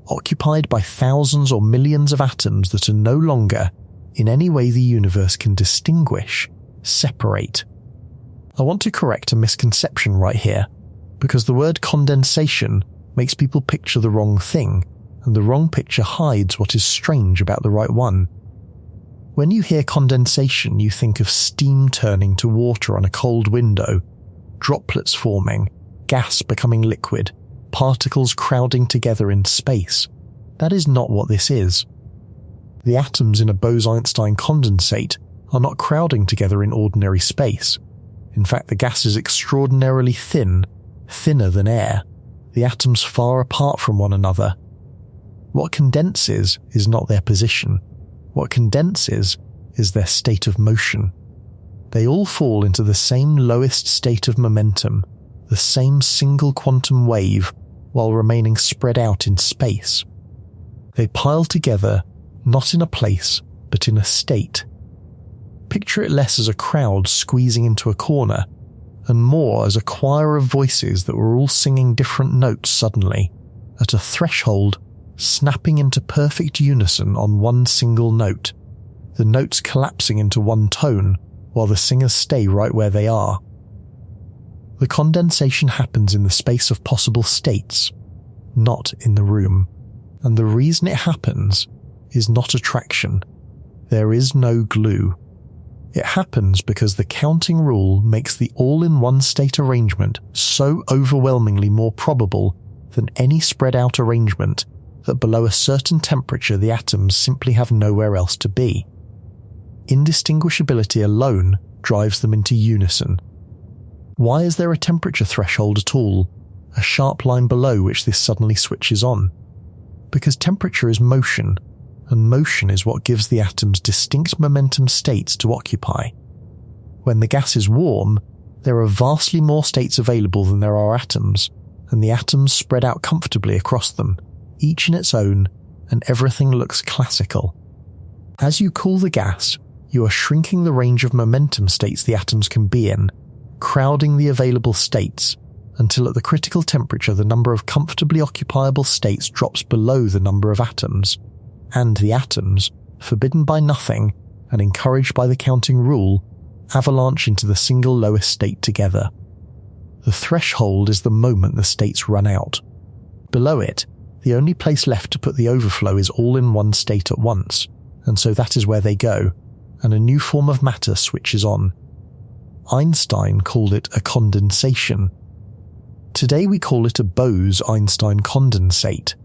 occupied by thousands or millions of atoms that are no longer, in any way the universe can distinguish, separate. I want to correct a misconception right here, because the word condensation makes people picture the wrong thing, and the wrong picture hides what is strange about the right one. When you hear condensation, you think of steam turning to water on a cold window, droplets forming, gas becoming liquid, particles crowding together in space. That is not what this is. The atoms in a Bose-Einstein condensate are not crowding together in ordinary space. In fact, the gas is extraordinarily thin, thinner than air, the atoms far apart from one another. What condenses is not their position. What condenses is their state of motion. They all fall into the same lowest state of momentum, the same single quantum wave, while remaining spread out in space. They pile together, not in a place, but in a state. Picture it less as a crowd squeezing into a corner, and more as a choir of voices that were all singing different notes suddenly, at a threshold, snapping into perfect unison on one single note, the notes collapsing into one tone, while the singers stay right where they are. The condensation happens in the space of possible states, not in the room, and the reason it happens is not attraction. There is no glue. It happens because the counting rule makes the all-in-one state arrangement so overwhelmingly more probable than any spread-out arrangement that below a certain temperature the atoms simply have nowhere else to be. Indistinguishability alone drives them into unison. Why is there a temperature threshold at all, a sharp line below which this suddenly switches on? Because temperature is motion, and motion is what gives the atoms distinct momentum states to occupy. When the gas is warm, there are vastly more states available than there are atoms, and the atoms spread out comfortably across them, each in its own, and everything looks classical. As you cool the gas, you are shrinking the range of momentum states the atoms can be in, crowding the available states, until at the critical temperature the number of comfortably occupiable states drops below the number of atoms, and the atoms, forbidden by nothing and encouraged by the counting rule, avalanche into the single lowest state together. The threshold is the moment the states run out. Below it, the only place left to put the overflow is all in one state at once, and so that is where they go, and a new form of matter switches on. Einstein called it a condensation. Today we call it a Bose-Einstein condensate,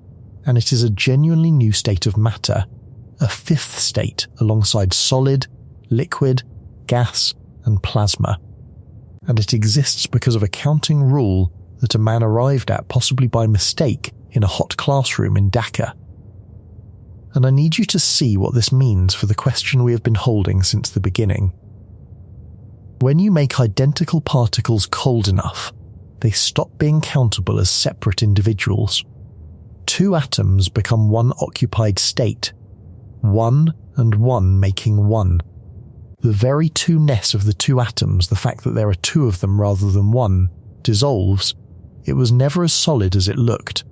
and it is a genuinely new state of matter, a fifth state alongside solid, liquid, gas, and plasma. And it exists because of a counting rule that a man arrived at possibly by mistake in a hot classroom in Dhaka. And I need you to see what this means for the question we have been holding since the beginning. When you make identical particles cold enough, they stop being countable as separate individuals. Two atoms become one occupied state, one and one making one. The very two-ness of the two atoms, the fact that there are two of them rather than one, dissolves. It was never as solid as it looked.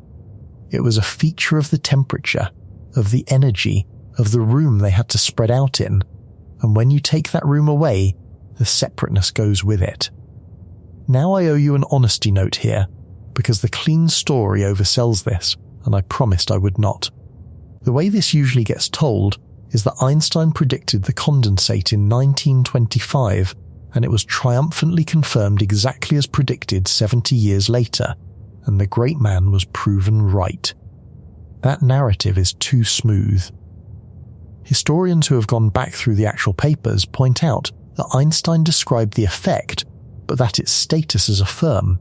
It was a feature of the temperature, of the energy, of the room they had to spread out in, and when you take that room away, the separateness goes with it. Now I owe you an honesty note here, because the clean story oversells this, and I promised I would not. The way this usually gets told is that Einstein predicted the condensate in 1925, and it was triumphantly confirmed exactly as predicted 70 years later, and the great man was proven right. That narrative is too smooth. Historians who have gone back through the actual papers point out that Einstein described the effect, but that its status as a firm.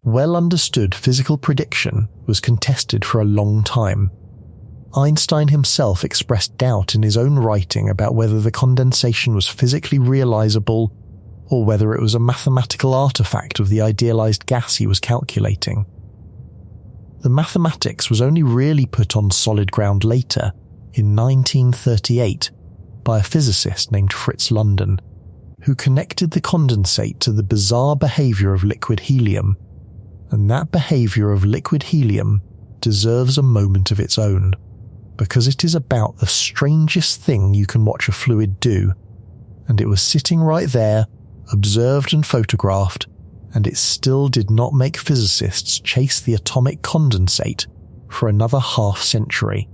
Well-understood physical prediction was contested for a long time. Einstein himself expressed doubt in his own writing about whether the condensation was physically realizable or whether it was a mathematical artifact of the idealized gas he was calculating. The mathematics was only really put on solid ground later, in 1938, by a physicist named Fritz London, who connected the condensate to the bizarre behavior of liquid helium, and that behavior of liquid helium deserves a moment of its own, because it is about the strangest thing you can watch a fluid do, and it was sitting right there, observed and photographed, and it still did not make physicists chase the atomic condensate for another half-century.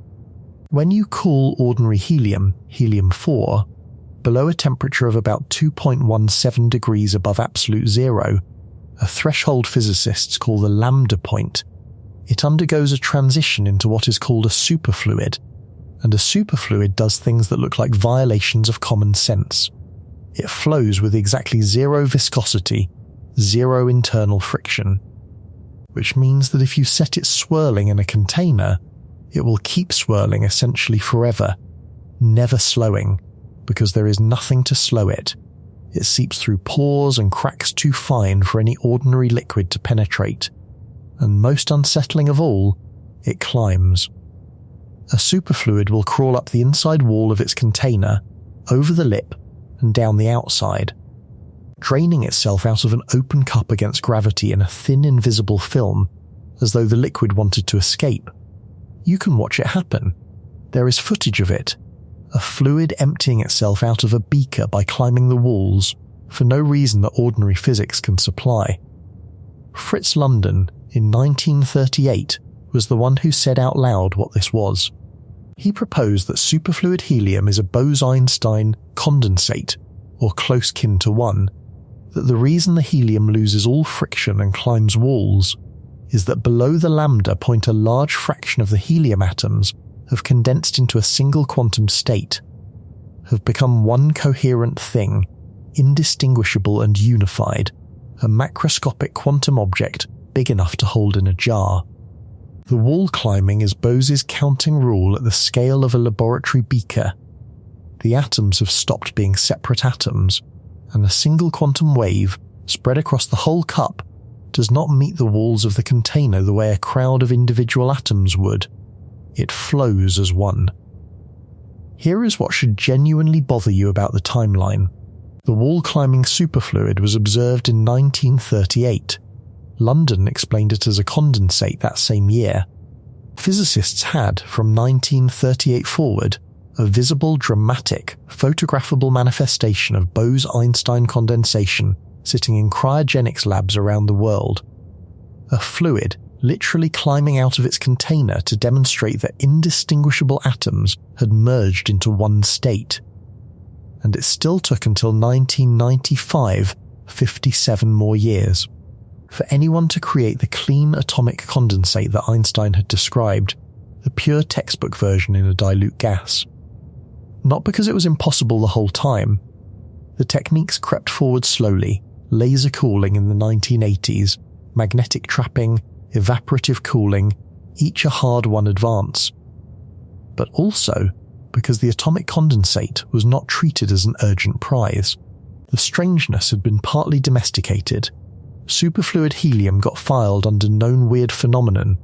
When you cool ordinary helium, helium-4, below a temperature of about 2.17 degrees above absolute zero, a threshold physicists call the lambda point, it undergoes a transition into what is called a superfluid, and a superfluid does things that look like violations of common sense. It flows with exactly zero viscosity, zero internal friction, which means that if you set it swirling in a container, it will keep swirling essentially forever, never slowing, because there is nothing to slow it. It seeps through pores and cracks too fine for any ordinary liquid to penetrate. And most unsettling of all, it climbs. A superfluid will crawl up the inside wall of its container, over the lip, and down the outside, draining itself out of an open cup against gravity in a thin invisible film, as though the liquid wanted to escape. You can watch it happen. There is footage of it. A fluid emptying itself out of a beaker by climbing the walls, for no reason that ordinary physics can supply. Fritz London, in 1938, was the one who said out loud what this was. He proposed that superfluid helium is a Bose-Einstein condensate, or close kin to one, that the reason the helium loses all friction and climbs walls is that below the lambda point a large fraction of the helium atoms have condensed into a single quantum state, have become one coherent thing, indistinguishable and unified, a macroscopic quantum object big enough to hold in a jar. The wall climbing is Bose's counting rule at the scale of a laboratory beaker. The atoms have stopped being separate atoms, and a single quantum wave, spread across the whole cup, does not meet the walls of the container the way a crowd of individual atoms would. It flows as one. Here is what should genuinely bother you about the timeline. The wall-climbing superfluid was observed in 1938. London explained it as a condensate that same year. Physicists had, from 1938 forward, a visible, dramatic, photographable manifestation of Bose-Einstein condensation sitting in cryogenics labs around the world. A fluid literally climbing out of its container to demonstrate that indistinguishable atoms had merged into one state. And it still took until 1995, 57 more years, for anyone to create the clean atomic condensate that Einstein had described, the pure textbook version in a dilute gas. Not because it was impossible the whole time. The techniques crept forward slowly, laser cooling in the 1980s, magnetic trapping, evaporative cooling, each a hard-won advance. But also because the atomic condensate was not treated as an urgent prize. The strangeness had been partly domesticated. Superfluid helium got filed under known weird phenomenon,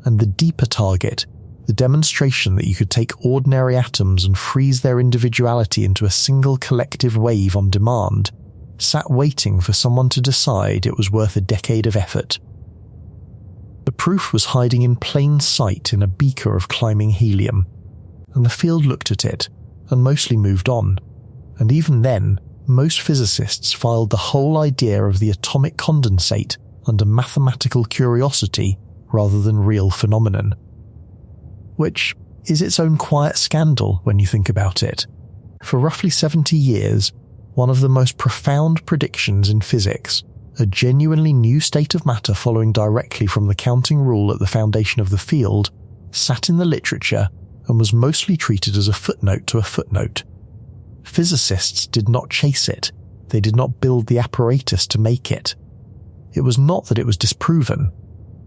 and the deeper target, the demonstration that you could take ordinary atoms and freeze their individuality into a single collective wave on demand, sat waiting for someone to decide it was worth a decade of effort. The proof was hiding in plain sight in a beaker of climbing helium, and the field looked at it and mostly moved on, and even then, most physicists filed the whole idea of the atomic condensate under mathematical curiosity rather than real phenomenon. Which is its own quiet scandal when you think about it. For roughly 70 years, one of the most profound predictions in physics, a genuinely new state of matter following directly from the counting rule at the foundation of the field, sat in the literature and was mostly treated as a footnote to a footnote. Physicists did not chase it. They did not build the apparatus to make it. It was not that it was disproven.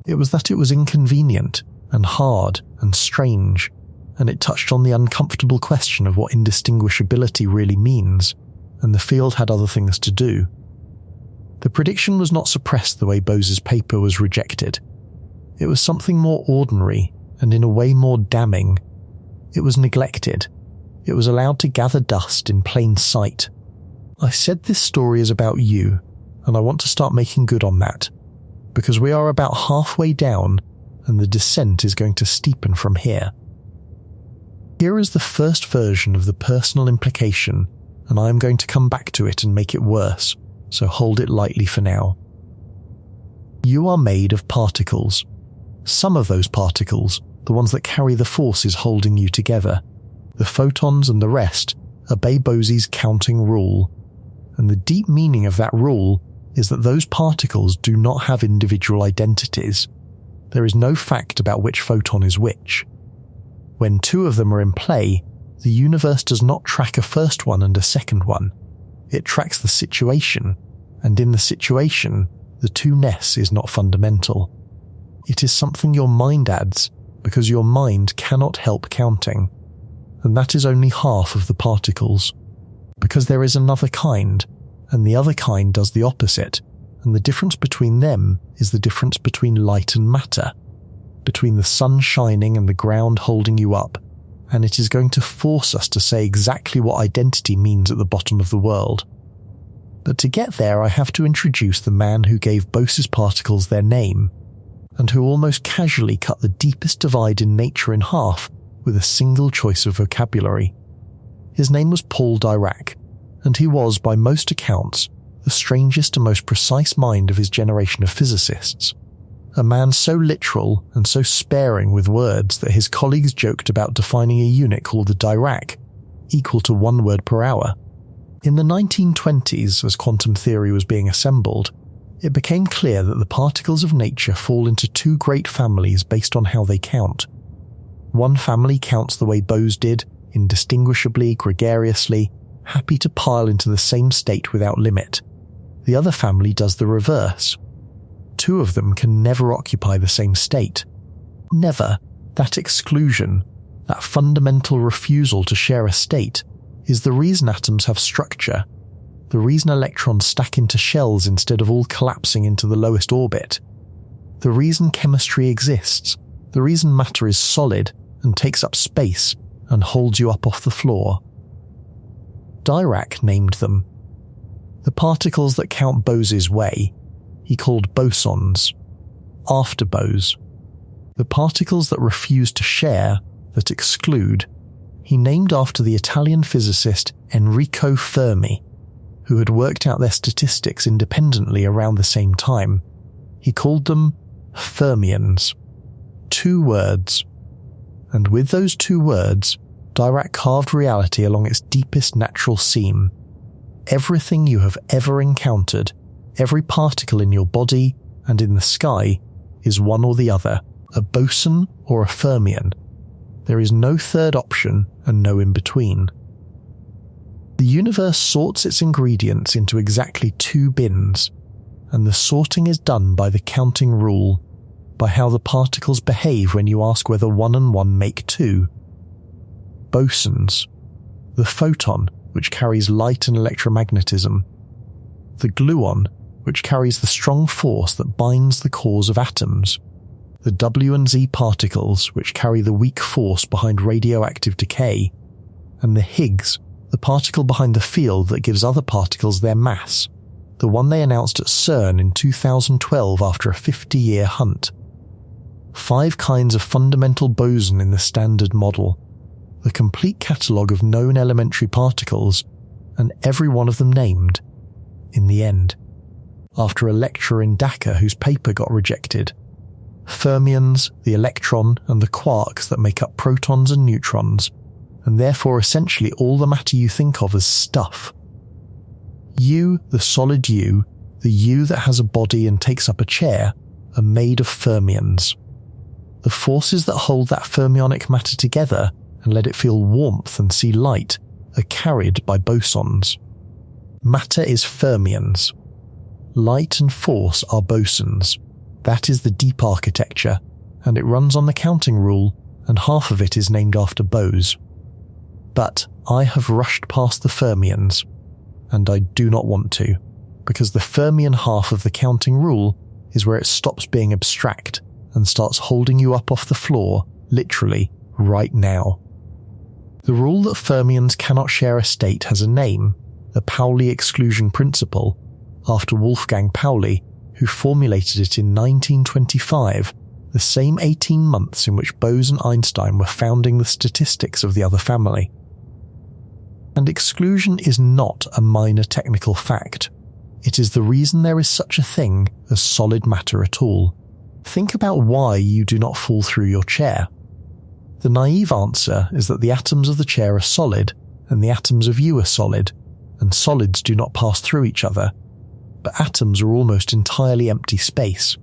It was that it was inconvenient and hard and strange, and it touched on the uncomfortable question of what indistinguishability really means, and the field had other things to do. The prediction was not suppressed the way Bose's paper was rejected. It was something more ordinary and in a way more damning. It was neglected. It was allowed to gather dust in plain sight. I said this story is about you, and I want to start making good on that, because we are about halfway down and the descent is going to steepen from here. Here is the first version of the personal implication, and I am going to come back to it and make it worse, so hold it lightly for now. You are made of particles. Some of those particles, the ones that carry the forces holding you together, the photons and the rest, obey Bose's counting rule. And the deep meaning of that rule is that those particles do not have individual identities. There is no fact about which photon is which. When two of them are in play, the universe does not track a first one and a second one. It tracks the situation, and in the situation, the two-ness is not fundamental. It is something your mind adds, because your mind cannot help counting. And that is only half of the particles. Because there is another kind, and the other kind does the opposite, and the difference between them is the difference between light and matter, between the sun shining and the ground holding you up, and it is going to force us to say exactly what identity means at the bottom of the world. But to get there, I have to introduce the man who gave Bose's particles their name, and who almost casually cut the deepest divide in nature in half with a single choice of vocabulary. His name was Paul Dirac, and he was, by most accounts, the strangest and most precise mind of his generation of physicists. A man so literal and so sparing with words that his colleagues joked about defining a unit called the Dirac, equal to 1 word per hour. In the 1920s, as quantum theory was being assembled, it became clear that the particles of nature fall into two great families based on how they count. One family counts the way Bose did, indistinguishably, gregariously, happy to pile into the same state without limit. The other family does the reverse. Two of them can never occupy the same state. Never. That exclusion, that fundamental refusal to share a state, is the reason atoms have structure, the reason electrons stack into shells instead of all collapsing into the lowest orbit, the reason chemistry exists, the reason matter is solid and takes up space and holds you up off the floor. Dirac named them. The particles that count Bose's way, he called bosons, after Bose. The particles that refuse to share, that exclude, he named after the Italian physicist Enrico Fermi, who had worked out their statistics independently around the same time. He called them Fermions. 2 words. And with those 2 words, Dirac carved reality along its deepest natural seam. Everything you have ever encountered, every particle in your body and in the sky, is one or the other, a boson or a fermion. There is no third option and no in-between. The universe sorts its ingredients into exactly 2 bins, and the sorting is done by the counting rule, by how the particles behave when you ask whether 1 and 1 make 2. Bosons, the photon, which carries light and electromagnetism, the gluon, which carries the strong force that binds the cores of atoms, the W and Z particles, which carry the weak force behind radioactive decay, and the Higgs, the particle behind the field that gives other particles their mass, the one they announced at CERN in 2012 after a 50-year hunt. 5 kinds of fundamental boson in the Standard Model, the complete catalogue of known elementary particles, and every one of them named, in the end, after a lecturer in Dhaka whose paper got rejected. Fermions, the electron, and the quarks that make up protons and neutrons, and therefore essentially all the matter you think of as stuff. You, the solid you, the you that has a body and takes up a chair, are made of fermions. The forces that hold that fermionic matter together and let it feel warmth and see light are carried by bosons. Matter is fermions. Light and force are bosons. That is the deep architecture, and it runs on the counting rule, and half of it is named after Bose. But I have rushed past the fermions, and I do not want to, because the fermion half of the counting rule is where it stops being abstract and starts holding you up off the floor, literally, right now. The rule that fermions cannot share a state has a name, the Pauli exclusion principle, after Wolfgang Pauli, who formulated it in 1925, the same 18 months in which Bose and Einstein were founding the statistics of the other family. And exclusion is not a minor technical fact. It is the reason there is such a thing as solid matter at all. Think about why you do not fall through your chair. The naive answer is that the atoms of the chair are solid, and the atoms of you are solid, and solids do not pass through each other. But atoms are almost entirely empty space.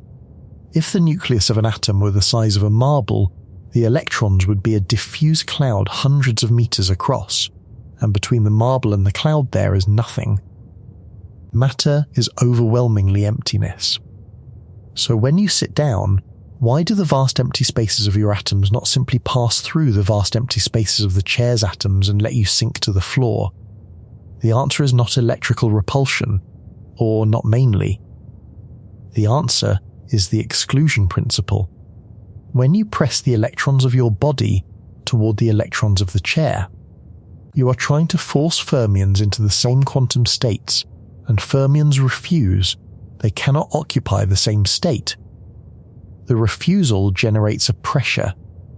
If the nucleus of an atom were the size of a marble, the electrons would be a diffuse cloud hundreds of meters across, and between the marble and the cloud there is nothing. Matter is overwhelmingly emptiness. So when you sit down, why do the vast empty spaces of your atoms not simply pass through the vast empty spaces of the chair's atoms and let you sink to the floor? The answer is not electrical repulsion, or not mainly. The answer is the exclusion principle. When you press the electrons of your body toward the electrons of the chair, you are trying to force fermions into the same quantum states, and fermions refuse. They cannot occupy the same state. The refusal generates a pressure,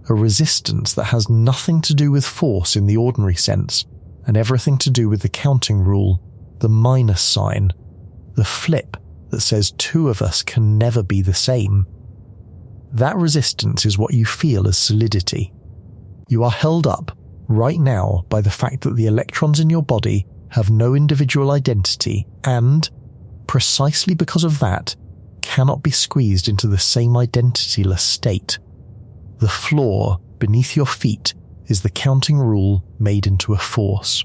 a resistance that has nothing to do with force in the ordinary sense, and everything to do with the counting rule, the minus sign, the flip that says 2 of us can never be the same. That resistance is what you feel as solidity. You are held up right now by the fact that the electrons in your body have no individual identity and, precisely because of that, cannot be squeezed into the same identityless state. The floor beneath your feet is the counting rule made into a force.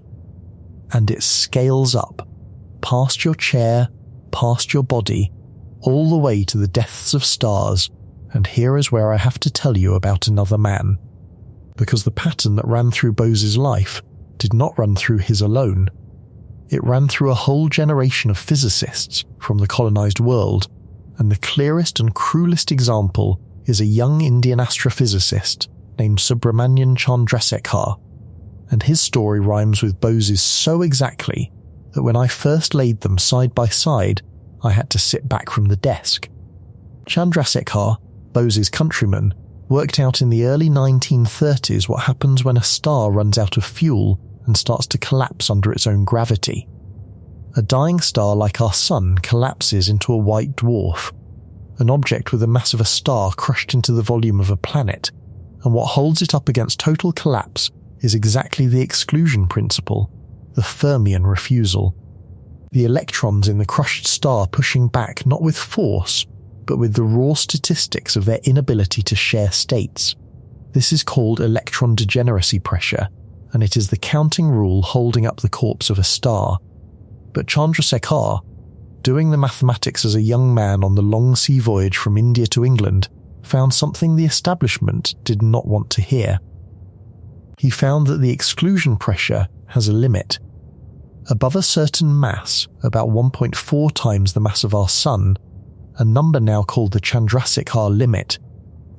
And it scales up, past your chair, past your body, all the way to the depths of stars, and here is where I have to tell you about another man. Because the pattern that ran through Bose's life did not run through his alone. It ran through a whole generation of physicists from the colonized world, and the clearest and cruelest example is a young Indian astrophysicist named Subramanian Chandrasekhar, and his story rhymes with Bose's so exactly that when I first laid them side by side, I had to sit back from the desk. Chandrasekhar, Bose's countryman, worked out in the early 1930s what happens when a star runs out of fuel and starts to collapse under its own gravity. A dying star like our Sun collapses into a white dwarf, an object with the mass of a star crushed into the volume of a planet, and what holds it up against total collapse is exactly the exclusion principle, the Fermion refusal. The electrons in the crushed star pushing back not with force, but with the raw statistics of their inability to share states. This is called electron degeneracy pressure, and it is the counting rule holding up the corpse of a star. But Chandrasekhar, doing the mathematics as a young man on the long sea voyage from India to England, found something the establishment did not want to hear. He found that the exclusion pressure has a limit. Above a certain mass, about 1.4 times the mass of our Sun, a number now called the Chandrasekhar limit,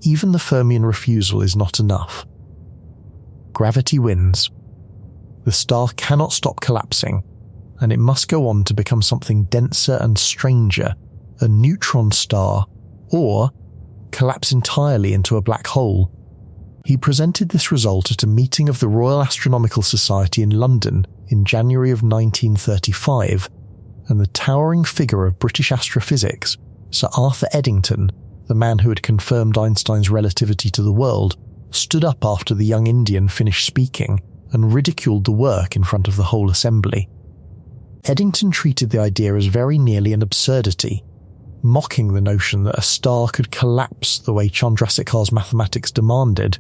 even the Fermion refusal is not enough. Gravity wins. The star cannot stop collapsing, and it must go on to become something denser and stranger, a neutron star, or collapse entirely into a black hole. He presented this result at a meeting of the Royal Astronomical Society in London in January of 1935, and the towering figure of British astrophysics, Sir Arthur Eddington, the man who had confirmed Einstein's relativity to the world, stood up after the young Indian finished speaking and ridiculed the work in front of the whole assembly. Eddington treated the idea as very nearly an absurdity, mocking the notion that a star could collapse the way Chandrasekhar's mathematics demanded,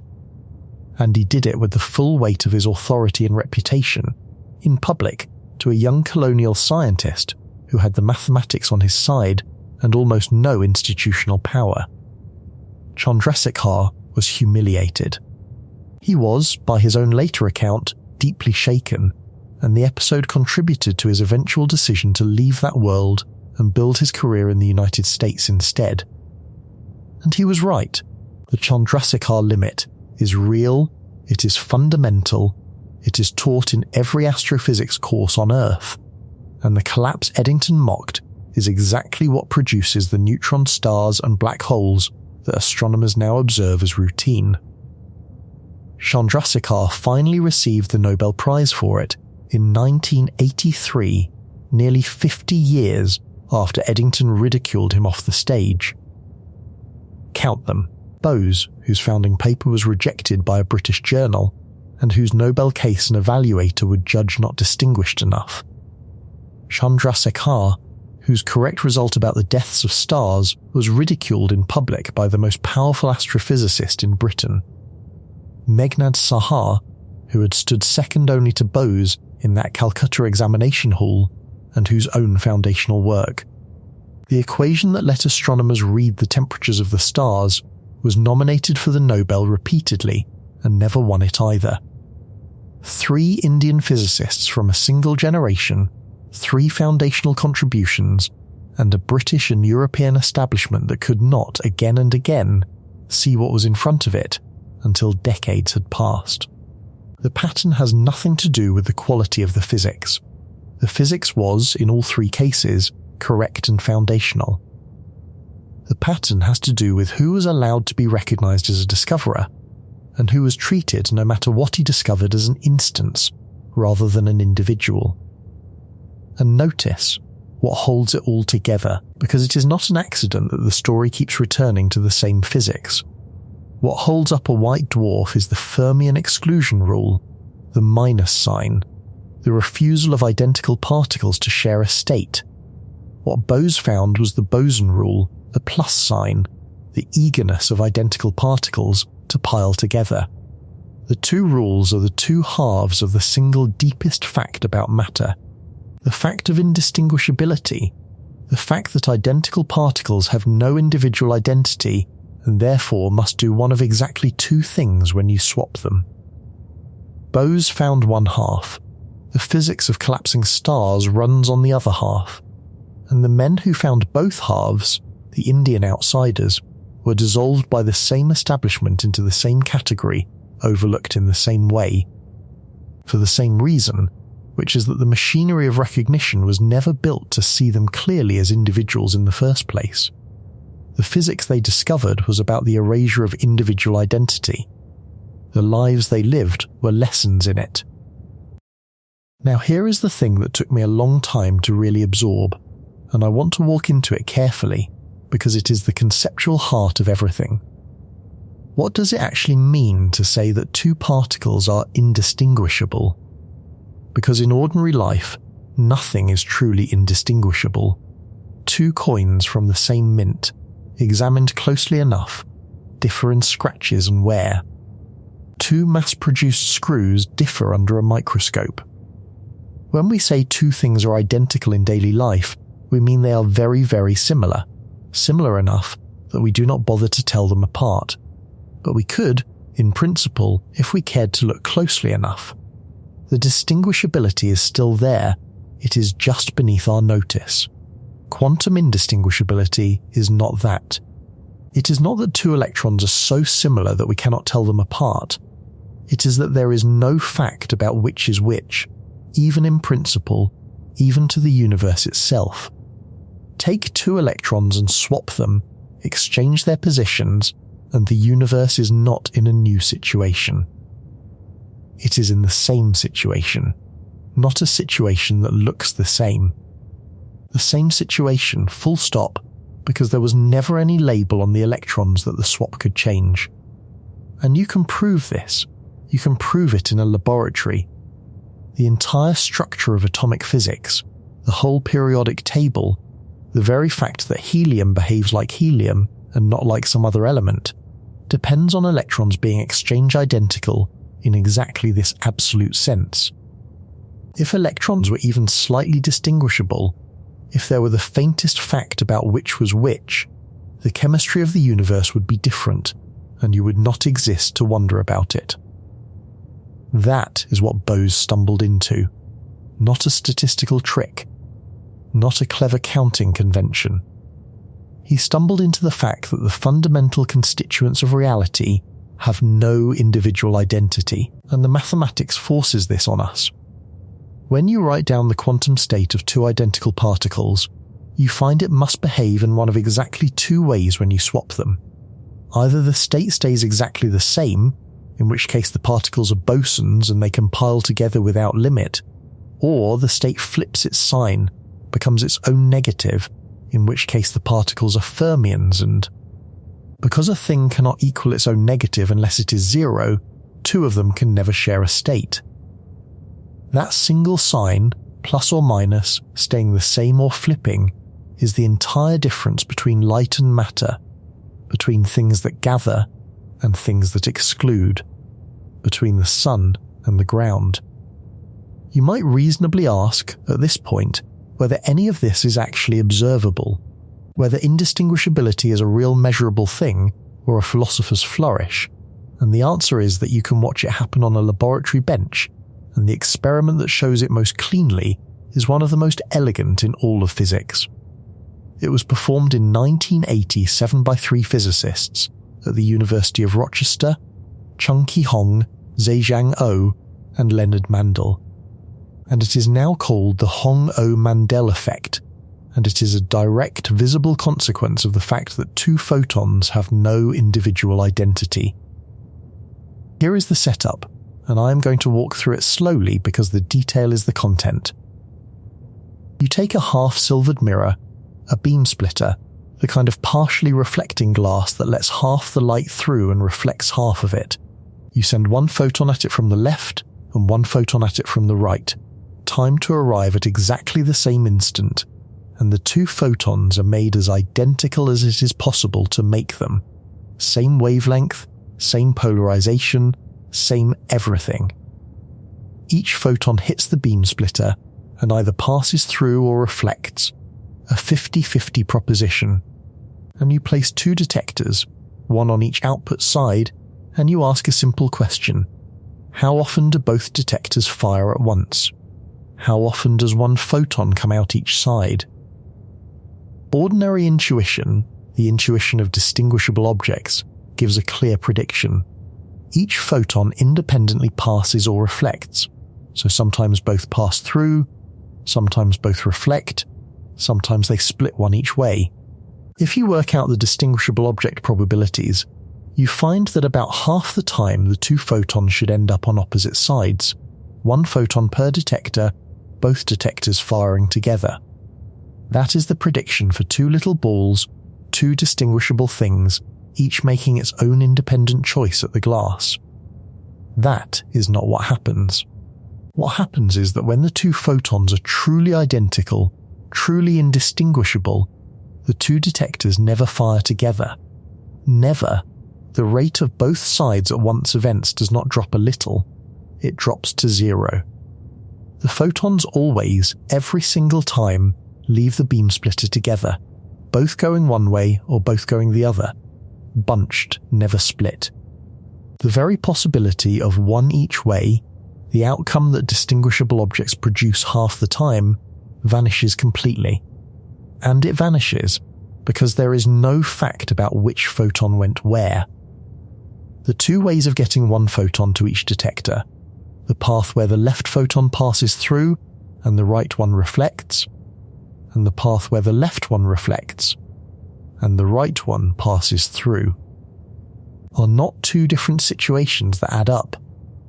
and he did it with the full weight of his authority and reputation, in public, to a young colonial scientist who had the mathematics on his side and almost no institutional power. Chandrasekhar was humiliated. He was, by his own later account, deeply shaken, and the episode contributed to his eventual decision to leave that world and build his career in the United States instead. And he was right. The Chandrasekhar limit is real, it is fundamental, it is taught in every astrophysics course on Earth, and the collapse Eddington mocked is exactly what produces the neutron stars and black holes that astronomers now observe as routine. Chandrasekhar finally received the Nobel Prize for it in 1983, nearly 50 years after Eddington ridiculed him off the stage. Count them: Bose, whose founding paper was rejected by a British journal, and whose Nobel case an evaluator would judge not distinguished enough. Chandrasekhar, whose correct result about the deaths of stars was ridiculed in public by the most powerful astrophysicist in Britain. Meghnad Saha, who had stood second only to Bose in that Calcutta examination hall, and whose own foundational work. The equation that let astronomers read the temperatures of the stars was nominated for the Nobel repeatedly, and never won it either. 3 Indian physicists from a single generation, 3 foundational contributions, and a British and European establishment that could not, again and again, see what was in front of it until decades had passed. The pattern has nothing to do with the quality of the physics. The physics was, in all 3 cases, correct and foundational. The pattern has to do with who was allowed to be recognised as a discoverer, and who was treated, no matter what he discovered, as an instance, rather than an individual. And notice what holds it all together, because it is not an accident that the story keeps returning to the same physics. What holds up a white dwarf is the Fermion exclusion rule, the minus sign, the refusal of identical particles to share a state. What Bose found was the Boson rule, the plus sign, the eagerness of identical particles to pile together. The two rules are the two halves of the single deepest fact about matter, the fact of indistinguishability, the fact that identical particles have no individual identity and therefore must do one of exactly two things when you swap them. Bose found one half. The physics of collapsing stars runs on the other half, and the men who found both halves, the Indian outsiders, were dissolved by the same establishment into the same category, overlooked in the same way. For the same reason, which is that the machinery of recognition was never built to see them clearly as individuals in the first place. The physics they discovered was about the erasure of individual identity. The lives they lived were lessons in it. Now here is the thing that took me a long time to really absorb, and I want to walk into it carefully because it is the conceptual heart of everything. What does it actually mean to say that two particles are indistinguishable? Because in ordinary life, nothing is truly indistinguishable. Two coins from the same mint, examined closely enough, differ in scratches and wear. Two mass-produced screws differ under a microscope. When we say two things are identical in daily life, we mean they are very, very similar. Similar enough that we do not bother to tell them apart. But we could, in principle, if we cared to look closely enough. The distinguishability is still there, it is just beneath our notice. Quantum indistinguishability is not that. It is not that two electrons are so similar that we cannot tell them apart. It is that there is no fact about which is which, even in principle, even to the universe itself. Take two electrons and swap them, exchange their positions, and the universe is not in a new situation. It is in the same situation, not a situation that looks the same. The same situation, full stop, because there was never any label on the electrons that the swap could change. And you can prove this. You can prove it in a laboratory. The entire structure of atomic physics, the whole periodic table, the very fact that helium behaves like helium and not like some other element, depends on electrons being exchange identical in exactly this absolute sense. If electrons were even slightly distinguishable, if there were the faintest fact about which was which, the chemistry of the universe would be different, and you would not exist to wonder about it. That is what Bose stumbled into, not a statistical trick, not a clever counting convention. He stumbled into the fact that the fundamental constituents of reality have no individual identity, and the mathematics forces this on us. When you write down the quantum state of two identical particles, you find it must behave in one of exactly two ways when you swap them. Either the state stays exactly the same, in which case the particles are bosons and they can pile together without limit, or the state flips its sign, becomes its own negative, in which case the particles are fermions, and because a thing cannot equal its own negative unless it is zero, two of them can never share a state. That single sign, plus or minus, staying the same or flipping, is the entire difference between light and matter, between things that gather and things that exclude, between the sun and the ground. You might reasonably ask, at this point, whether any of this is actually observable, whether indistinguishability is a real measurable thing or a philosopher's flourish, and the answer is that you can watch it happen on a laboratory bench, and the experiment that shows it most cleanly is one of the most elegant in all of physics. It was performed in 1987 by three physicists at the University of Rochester, Chung-Ki Hong, Zhejiang O, and Leonard Mandel. And it is now called the Hong-O-Mandel effect, and it is a direct visible consequence of the fact that two photons have no individual identity. Here is the setup, and I am going to walk through it slowly because the detail is the content. You take a half-silvered mirror, a beam splitter, the kind of partially reflecting glass that lets half the light through and reflects half of it. You send one photon at it from the left and one photon at it from the right, timed to arrive at exactly the same instant, and the two photons are made as identical as it is possible to make them. Same wavelength, same polarization, same everything. Each photon hits the beam splitter and either passes through or reflects, a 50-50 proposition. And you place two detectors, one on each output side, and you ask a simple question. How often do both detectors fire at once? How often does one photon come out each side? Ordinary intuition, the intuition of distinguishable objects, gives a clear prediction. Each photon independently passes or reflects, so sometimes both pass through, sometimes both reflect, sometimes they split one each way. If you work out the distinguishable object probabilities, you find that about half the time the two photons should end up on opposite sides, one photon per detector, both detectors firing together. That is the prediction for two little balls, two distinguishable things, each making its own independent choice at the glass. That is not what happens. What happens is that when the two photons are truly identical, truly indistinguishable, the two detectors never fire together. Never. The rate of both sides at once events does not drop a little, it drops to zero. The photons always, every single time, leave the beam splitter together, both going one way or both going the other, bunched, never split. The very possibility of one each way, the outcome that distinguishable objects produce half the time, vanishes completely. And it vanishes because there is no fact about which photon went where. The two ways of getting one photon to each detector, the path where the left photon passes through and the right one reflects, and the path where the left one reflects and the right one passes through, are not two different situations that add up.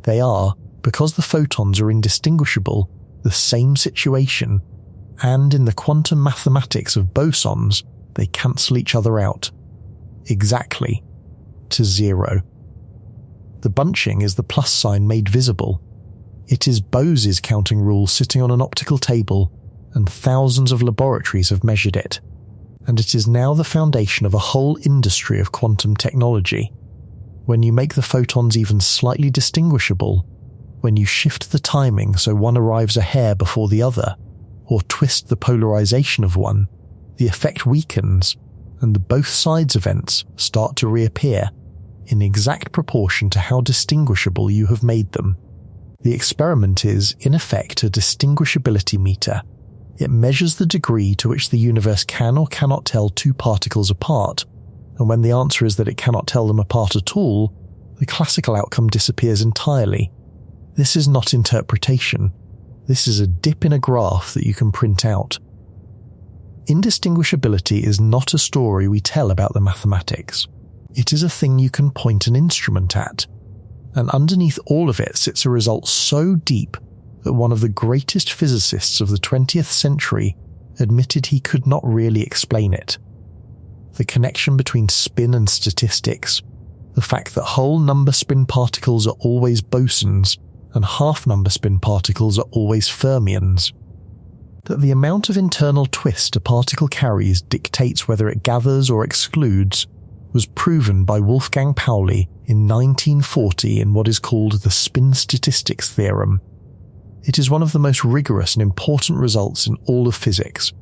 They are, because the photons are indistinguishable, the same situation, and in the quantum mathematics of bosons, they cancel each other out. Exactly. To zero. The bunching is the plus sign made visible. It is Bose's counting rule sitting on an optical table, and thousands of laboratories have measured it. And it is now the foundation of a whole industry of quantum technology. When you make the photons even slightly distinguishable, when you shift the timing so one arrives a hair before the other, or twist the polarization of one, the effect weakens, and the both sides events start to reappear, in exact proportion to how distinguishable you have made them. The experiment is, in effect, a distinguishability meter. It measures the degree to which the universe can or cannot tell two particles apart, and when the answer is that it cannot tell them apart at all, the classical outcome disappears entirely. This is not interpretation. This is a dip in a graph that you can print out. Indistinguishability is not a story we tell about the mathematics. It is a thing you can point an instrument at, and underneath all of it sits a result so deep that one of the greatest physicists of the 20th century admitted he could not really explain it. The connection between spin and statistics, the fact that whole number spin particles are always bosons and half number spin particles are always fermions, that the amount of internal twist a particle carries dictates whether it gathers or excludes, was proven by Wolfgang Pauli in 1940 in what is called the spin statistics theorem. It is one of the most rigorous and important results in all of physics,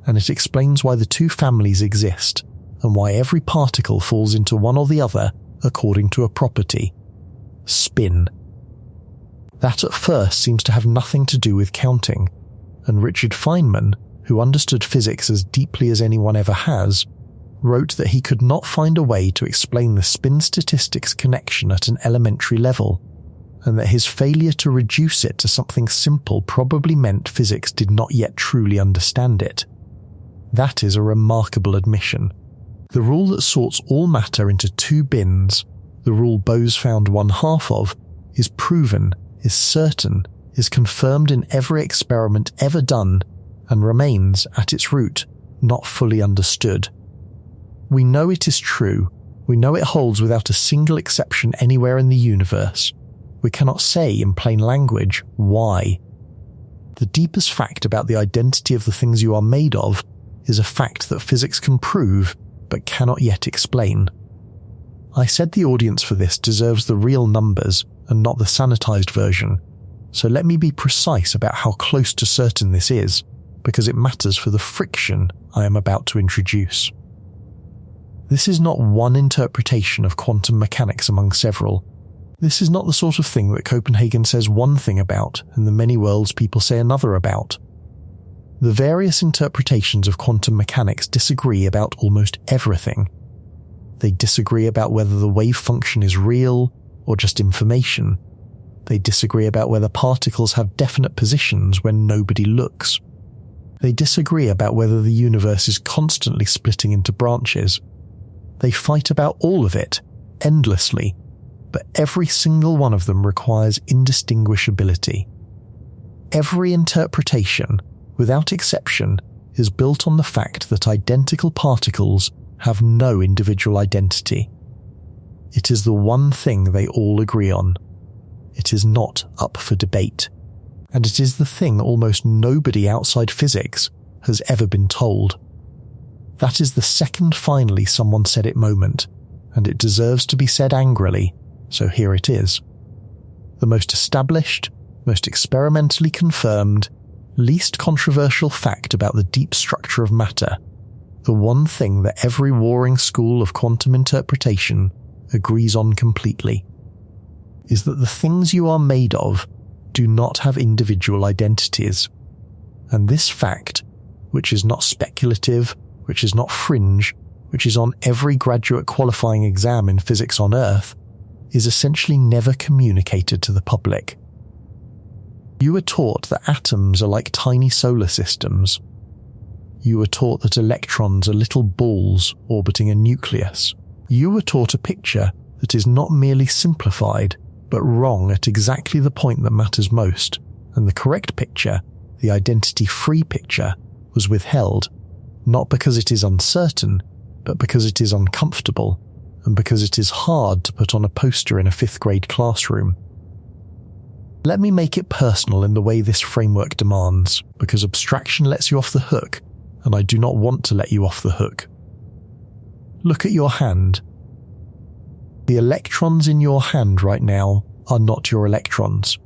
and it explains why the two families exist, and why every particle falls into one or the other according to a property. Spin. That at first seems to have nothing to do with counting, and Richard Feynman, who understood physics as deeply as anyone ever has, wrote that he could not find a way to explain the spin statistics connection at an elementary level, and that his failure to reduce it to something simple probably meant physics did not yet truly understand it. That is a remarkable admission. The rule that sorts all matter into two bins, the rule Bose found one half of, is proven, is certain, is confirmed in every experiment ever done, and remains, at its root, not fully understood. We know it is true. We know it holds without a single exception anywhere in the universe. We cannot say in plain language why. The deepest fact about the identity of the things you are made of is a fact that physics can prove but cannot yet explain. I said the audience for this deserves the real numbers and not the sanitized version, so let me be precise about how close to certain this is, because it matters for the friction I am about to introduce. This is not one interpretation of quantum mechanics among several. This is not the sort of thing that Copenhagen says one thing about and the many worlds people say another about. The various interpretations of quantum mechanics disagree about almost everything. They disagree about whether the wave function is real or just information. They disagree about whether particles have definite positions when nobody looks. They disagree about whether the universe is constantly splitting into branches. They fight about all of it, endlessly, but every single one of them requires indistinguishability. Every interpretation, without exception, is built on the fact that identical particles have no individual identity. It is the one thing they all agree on. It is not up for debate, and it is the thing almost nobody outside physics has ever been told. That is the second finally someone said it moment, and it deserves to be said angrily, so here it is. The most established, most experimentally confirmed, least controversial fact about the deep structure of matter, the one thing that every warring school of quantum interpretation agrees on completely, is that the things you are made of do not have individual identities. And this fact, which is not speculative, which is not fringe, which is on every graduate qualifying exam in physics on Earth, is essentially never communicated to the public. You were taught that atoms are like tiny solar systems. You were taught that electrons are little balls orbiting a nucleus. You were taught a picture that is not merely simplified, but wrong at exactly the point that matters most, and the correct picture, the identity-free picture, was withheld, not because it is uncertain, but because it is uncomfortable, and because it is hard to put on a poster in a 5th grade classroom. Let me make it personal in the way this framework demands, because abstraction lets you off the hook, and I do not want to let you off the hook. Look at your hand. The electrons in your hand right now are not your electrons.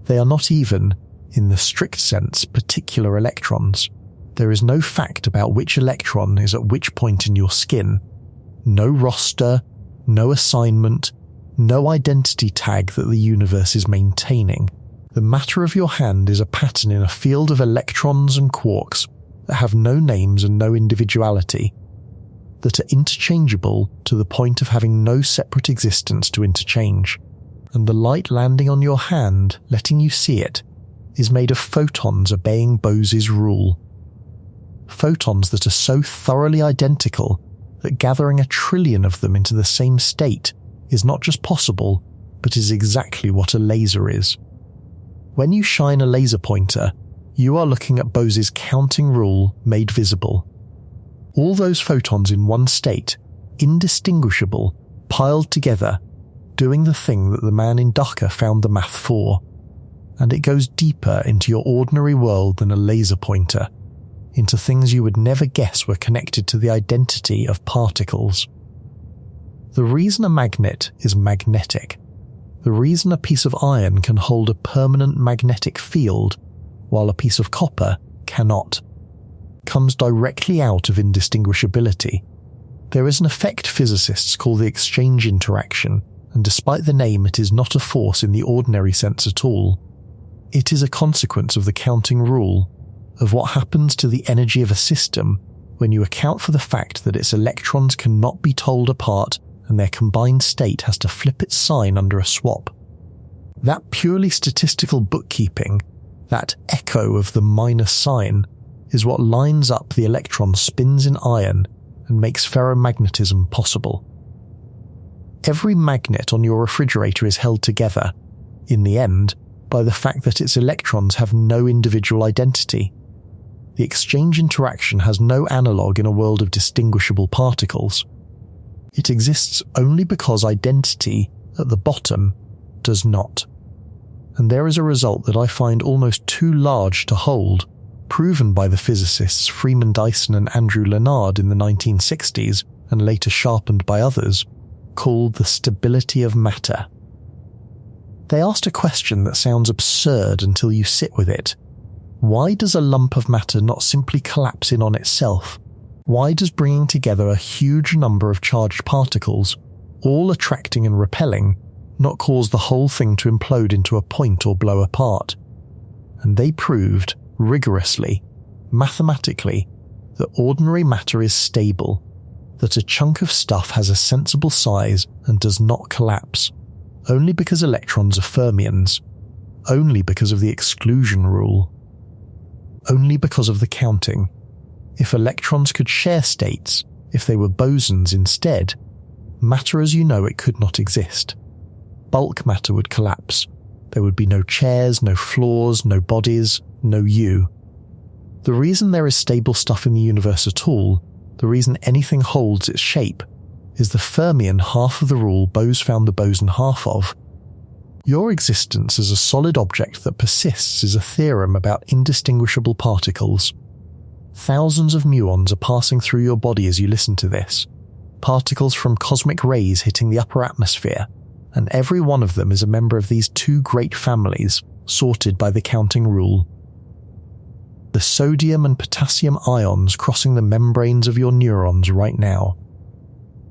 They are not even, in the strict sense, particular electrons. There is no fact about which electron is at which point in your skin. No roster, no assignment, no identity tag that the universe is maintaining. The matter of your hand is a pattern in a field of electrons and quarks that have no names and no individuality, that are interchangeable to the point of having no separate existence to interchange. And the light landing on your hand, letting you see it, is made of photons obeying Bose's rule. Photons that are so thoroughly identical that gathering 1 trillion of them into the same state is not just possible, but is exactly what a laser is. When you shine a laser pointer, you are looking at Bose's counting rule made visible. All those photons in one state, indistinguishable, piled together, doing the thing that the man in Dhaka found the math for. And it goes deeper into your ordinary world than a laser pointer, into things you would never guess were connected to the identity of particles. The reason a magnet is magnetic, the reason a piece of iron can hold a permanent magnetic field while a piece of copper cannot, comes directly out of indistinguishability. There is an effect physicists call the exchange interaction, and despite the name, it is not a force in the ordinary sense at all. It is a consequence of the counting rule, of what happens to the energy of a system when you account for the fact that its electrons cannot be told apart and their combined state has to flip its sign under a swap. That purely statistical bookkeeping, that echo of the minus sign, is what lines up the electron spins in iron and makes ferromagnetism possible. Every magnet on your refrigerator is held together, in the end, by the fact that its electrons have no individual identity. The exchange interaction has no analogue in a world of distinguishable particles. It exists only because identity, at the bottom, does not. And there is a result that I find almost too large to hold, proven by the physicists Freeman Dyson and Andrew Leonard in the 1960s, and later sharpened by others, called the stability of matter. They asked a question that sounds absurd until you sit with it. Why does a lump of matter not simply collapse in on itself? Why does bringing together a huge number of charged particles, all attracting and repelling, not cause the whole thing to implode into a point or blow apart? And they proved, rigorously, mathematically, that ordinary matter is stable, that a chunk of stuff has a sensible size and does not collapse, only because electrons are fermions, only because of the exclusion rule, only because of the counting. If electrons could share states, if they were bosons instead, matter as you know it could not exist. Bulk matter would collapse. There would be no chairs, no floors, no bodies, no you. The reason there is stable stuff in the universe at all, the reason anything holds its shape, is the fermion half of the rule Bose found the boson half of. Your existence as a solid object that persists is a theorem about indistinguishable particles. Thousands of muons are passing through your body as you listen to this, particles from cosmic rays hitting the upper atmosphere, and every one of them is a member of these two great families, sorted by the counting rule. The sodium and potassium ions crossing the membranes of your neurons right now,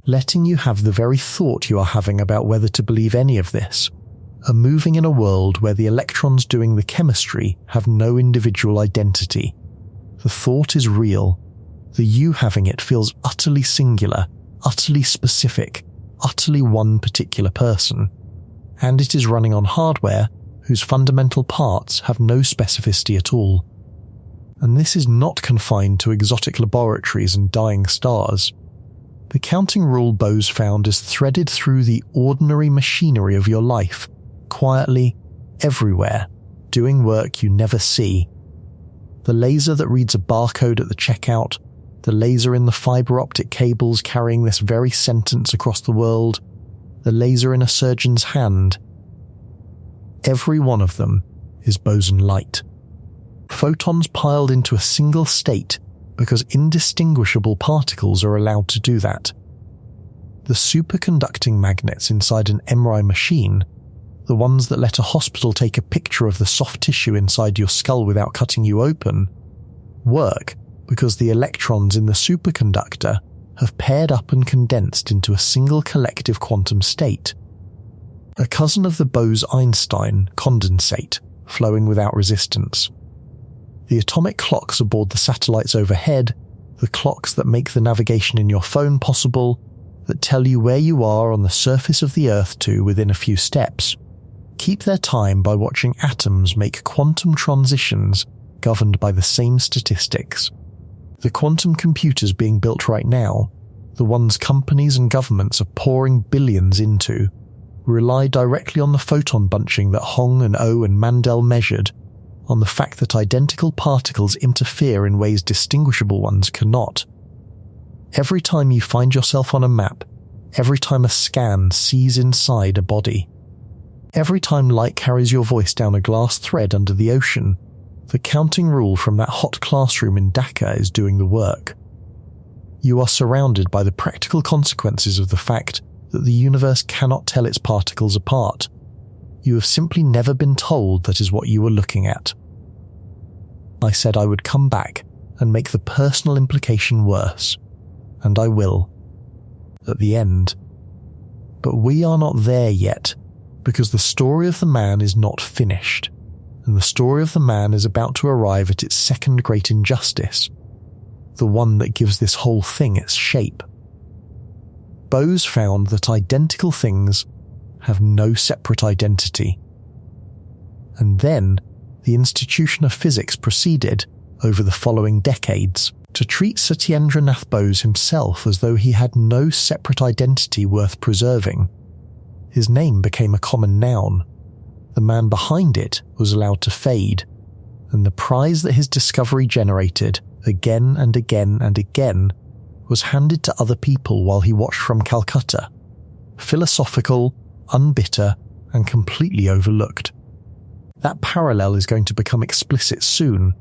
letting you have the very thought you are having about whether to believe any of this, are moving in a world where the electrons doing the chemistry have no individual identity. The thought is real. The you having it feels utterly singular, utterly specific, utterly one particular person. And it is running on hardware whose fundamental parts have no specificity at all. And this is not confined to exotic laboratories and dying stars. The counting rule Bose found is threaded through the ordinary machinery of your life, quietly, everywhere, doing work you never see. The laser that reads a barcode at the checkout, the laser in the fiber optic cables carrying this very sentence across the world, the laser in a surgeon's hand. Every one of them is boson light. Photons piled into a single state because indistinguishable particles are allowed to do that. The superconducting magnets inside an MRI machine, the ones that let a hospital take a picture of the soft tissue inside your skull without cutting you open, work because the electrons in the superconductor have paired up and condensed into a single collective quantum state. A cousin of the Bose-Einstein condensate, flowing without resistance. The atomic clocks aboard the satellites overhead, the clocks that make the navigation in your phone possible, that tell you where you are on the surface of the Earth to within a few steps, keep their time by watching atoms make quantum transitions governed by the same statistics. The quantum computers being built right now, the ones companies and governments are pouring billions into, rely directly on the photon bunching that Hong and O and Mandel measured, on the fact that identical particles interfere in ways distinguishable ones cannot. Every time you find yourself on a map, every time a scan sees inside a body, every time light carries your voice down a glass thread under the ocean, the counting rule from that hot classroom in Dhaka is doing the work. You are surrounded by the practical consequences of the fact that the universe cannot tell its particles apart. You have simply never been told that is what you were looking at. I said I would come back and make the personal implication worse, and I will, at the end. But we are not there yet, because the story of the man is not finished, and the story of the man is about to arrive at its second great injustice, the one that gives this whole thing its shape. Bose found that identical things have no separate identity. And then, the institution of physics proceeded, over the following decades, to treat Satyendra Nath Bose himself as though he had no separate identity worth preserving. His name became a common noun. The man behind it was allowed to fade, and the prize that his discovery generated, again and again and again, was handed to other people while he watched from Calcutta, philosophical, unbitter, and completely overlooked. That parallel is going to become explicit soon,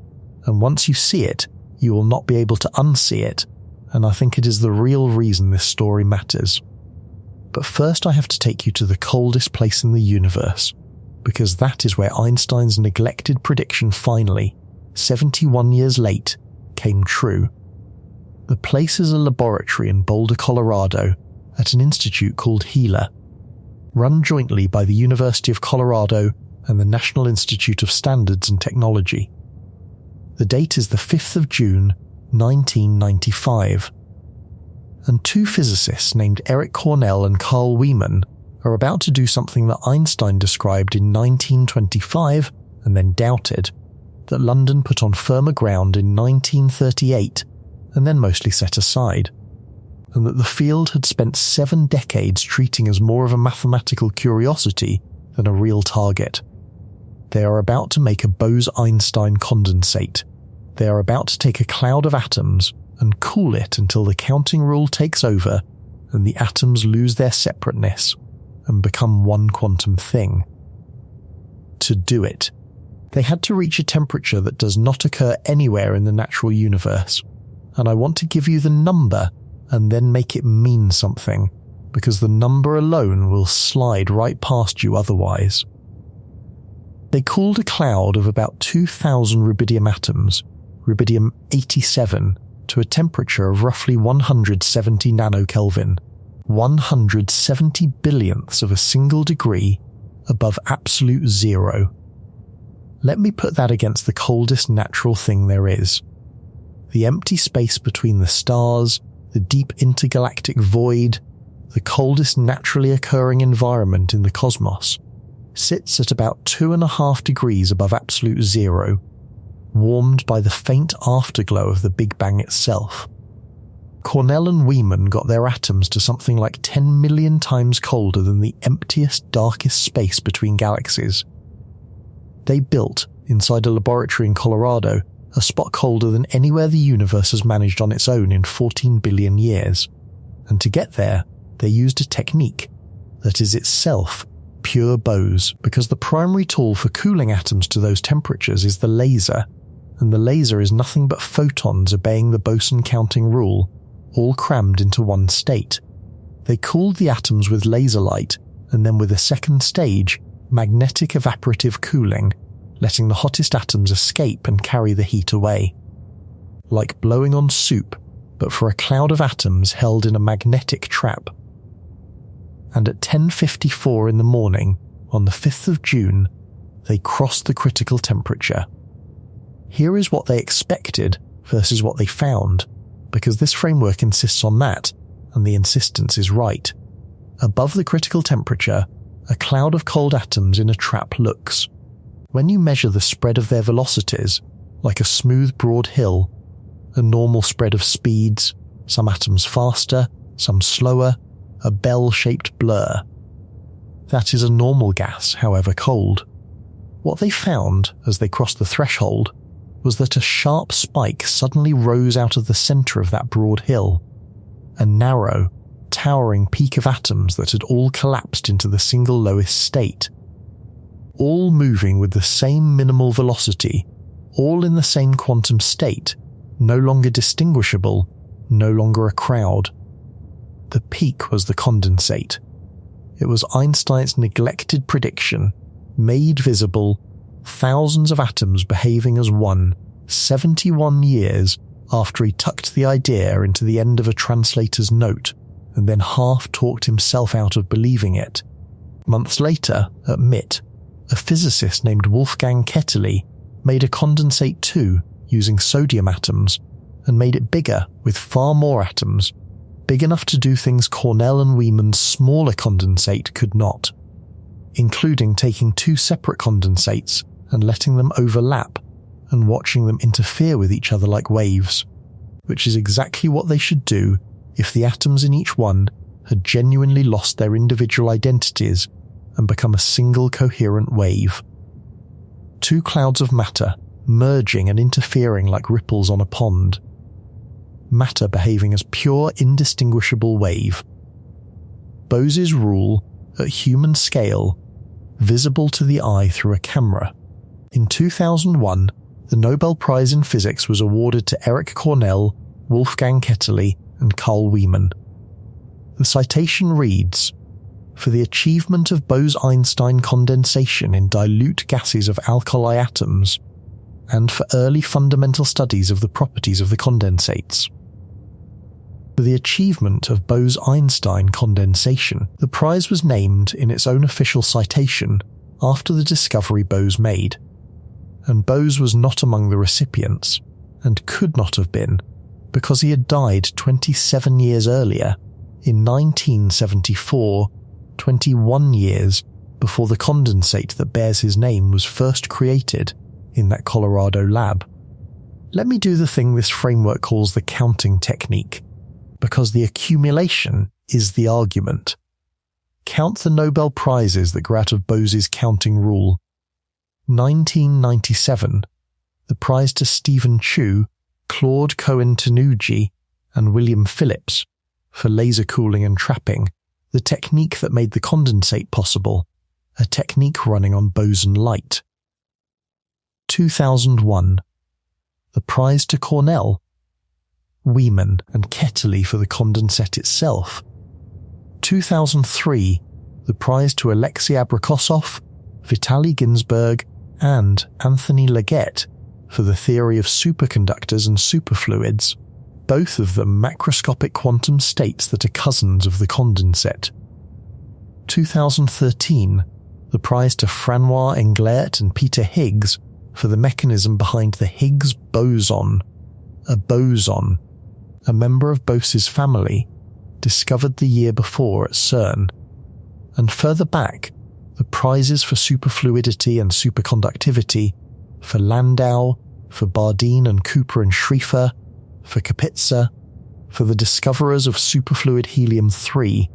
and once you see it, you will not be able to unsee it, and I think it is the real reason this story matters. But first I have to take you to the coldest place in the universe, because that is where Einstein's neglected prediction finally, 71 years late, came true. The place is a laboratory in Boulder, Colorado, at an institute called HeLa, run jointly by the University of Colorado and the National Institute of Standards and Technology. The date is the 5th of June, 1995. And two physicists named Eric Cornell and Carl Wieman are about to do something that Einstein described in 1925 and then doubted, that London put on firmer ground in 1938 and then mostly set aside, and that the field had spent 7 decades treating as more of a mathematical curiosity than a real target. They are about to make a Bose-Einstein condensate. They are about to take a cloud of atoms and cool it until the counting rule takes over and the atoms lose their separateness and become one quantum thing. To do it, they had to reach a temperature that does not occur anywhere in the natural universe, and I want to give you the number and then make it mean something, because the number alone will slide right past you otherwise. They cooled a cloud of about 2,000 rubidium atoms, rubidium-87, to a temperature of roughly 170 nanokelvin, 170 billionths of a single degree above absolute zero. Let me put that against the coldest natural thing there is. The empty space between the stars, the deep intergalactic void, the coldest naturally occurring environment in the cosmos, sits at about 2.5 degrees above absolute zero, warmed by the faint afterglow of the Big Bang itself. Cornell and Wieman got their atoms to something like 10 million times colder than the emptiest, darkest space between galaxies. They built, inside a laboratory in Colorado, a spot colder than anywhere the universe has managed on its own in 14 billion years. And to get there, they used a technique that is itself pure Bose, because the primary tool for cooling atoms to those temperatures is the laser, and the laser is nothing but photons obeying the Boson counting rule, all crammed into one state. They cooled the atoms with laser light, and then with a second stage, magnetic evaporative cooling, letting the hottest atoms escape and carry the heat away. Like blowing on soup, but for a cloud of atoms held in a magnetic trap. And at 10:54 in the morning, on the 5th of June, they crossed the critical temperature. Here is what they expected versus what they found, because this framework insists on that, and the insistence is right. Above the critical temperature, a cloud of cold atoms in a trap looks. When you measure the spread of their velocities, like a smooth broad hill, a normal spread of speeds, some atoms faster, some slower, a bell-shaped blur. That is a normal gas, however cold. What they found, as they crossed the threshold, was that a sharp spike suddenly rose out of the centre of that broad hill, a narrow, towering peak of atoms that had all collapsed into the single lowest state. All moving with the same minimal velocity, all in the same quantum state, no longer distinguishable, no longer a crowd. The peak was the condensate. It was Einstein's neglected prediction, made visible, thousands of atoms behaving as one, 71 years after he tucked the idea into the end of a translator's note and then half-talked himself out of believing it. Months later, at MIT, a physicist named Wolfgang Ketterle made a condensate too using sodium atoms and made it bigger with far more atoms, big enough to do things Cornell and Wieman's smaller condensate could not, including taking 2 separate condensates and letting them overlap and watching them interfere with each other like waves, which is exactly what they should do if the atoms in each one had genuinely lost their individual identities and become a single coherent wave. 2 clouds of matter merging and interfering like ripples on a pond. Matter behaving as pure, indistinguishable wave. Bose's rule, at human scale, visible to the eye through a camera. In 2001, the Nobel Prize in Physics was awarded to Erich Cornell, Wolfgang Ketterle, and Carl Wieman. The citation reads, "For the achievement of Bose-Einstein condensation in dilute gases of alkali atoms, and for early fundamental studies of the properties of the condensates." For the achievement of Bose-Einstein condensation, the prize was named in its own official citation after the discovery Bose made, and Bose was not among the recipients, and could not have been, because he had died 27 years earlier, in 1974, 21 years before the condensate that bears his name was first created in that Colorado lab. Let me do the thing this framework calls the counting technique, because the accumulation is the argument. Count the Nobel Prizes that grew out of Bose's counting rule. 1997, the prize to Stephen Chu, Claude Cohen-Tanuji, and William Phillips for laser cooling and trapping, the technique that made the condensate possible, a technique running on boson light. 2001, the prize to Cornell, Wieman and Ketterle for the condensate itself. 2003, the prize to Alexei Abrikosov, Vitaly Ginzburg, and Anthony Leggett for the theory of superconductors and superfluids, both of them macroscopic quantum states that are cousins of the condensate. 2013, the prize to Francois Englert and Peter Higgs for the mechanism behind the Higgs boson, a member of Bose's family, discovered the year before at CERN. And further back, the prizes for superfluidity and superconductivity for Landau, for Bardeen and Cooper and Schrieffer, for Kapitsa, for the discoverers of superfluid helium-3,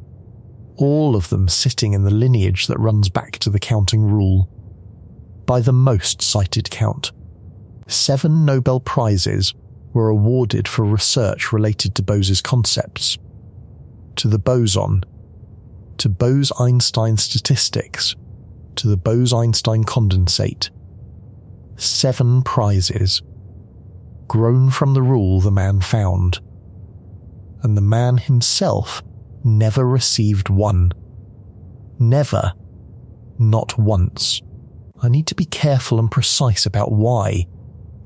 all of them sitting in the lineage that runs back to the counting rule. By the most cited count, 7 Nobel Prizes were awarded for research related to Bose's concepts. To the boson, to Bose-Einstein statistics, to the Bose-Einstein condensate. 7 prizes, grown from the rule the man found. And the man himself never received one. Never. Not once. I need to be careful and precise about why,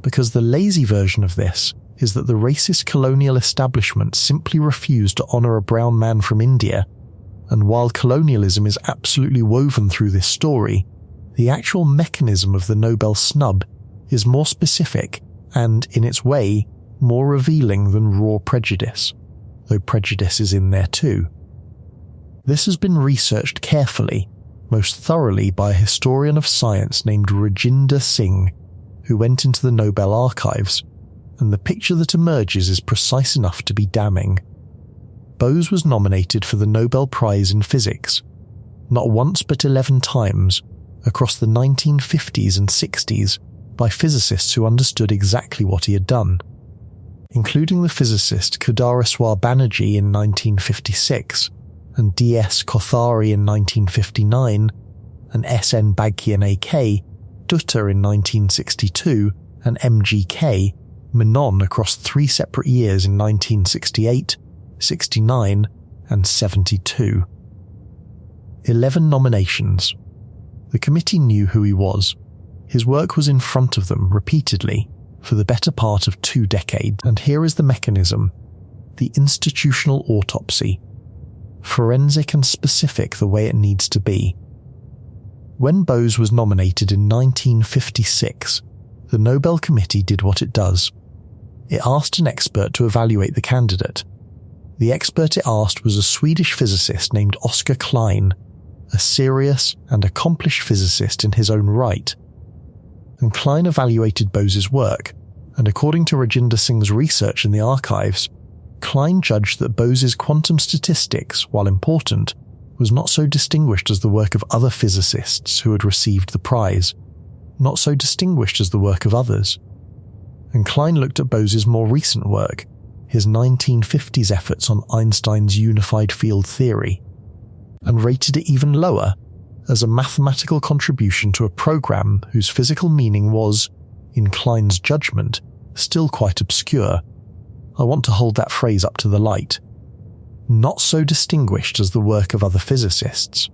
because the lazy version of this is that the racist colonial establishment simply refused to honour a brown man from India, and while colonialism is absolutely woven through this story, the actual mechanism of the Nobel snub is more specific and, in its way, more revealing than raw prejudice, though prejudice is in there too. This has been researched carefully, most thoroughly by a historian of science named Rajinder Singh, who went into the Nobel archives, and the picture that emerges is precise enough to be damning. Bose was nominated for the Nobel Prize in Physics, not once but 11 times, across the 1950s and 60s, by physicists who understood exactly what he had done, including the physicist Kudareswar Banerjee in 1956, and D.S. Kothari in 1959, and S.N. Baghian A.K. Dutta in 1962, and M.G.K. Menon across 3 separate years in 1968, 69, and 72. 11 nominations. The committee knew who he was. His work was in front of them repeatedly for the better part of 2 decades, and here is the mechanism, the institutional autopsy, forensic and specific the way it needs to be. When Bose was nominated in 1956, the Nobel Committee did what it does. It asked an expert to evaluate the candidate. The expert it asked was a Swedish physicist named Oskar Klein, a serious and accomplished physicist in his own right. And Klein evaluated Bose's work, and according to Rajinder Singh's research in the archives, Klein judged that Bose's quantum statistics, while important, was not so distinguished as the work of other physicists who had received the prize, not so distinguished as the work of others. And Klein looked at Bose's more recent work, his 1950s efforts on Einstein's unified field theory, and rated it even lower as a mathematical contribution to a program whose physical meaning was, in Klein's judgment, still quite obscure. I want to hold that phrase up to the light. Not so distinguished as the work of other physicists.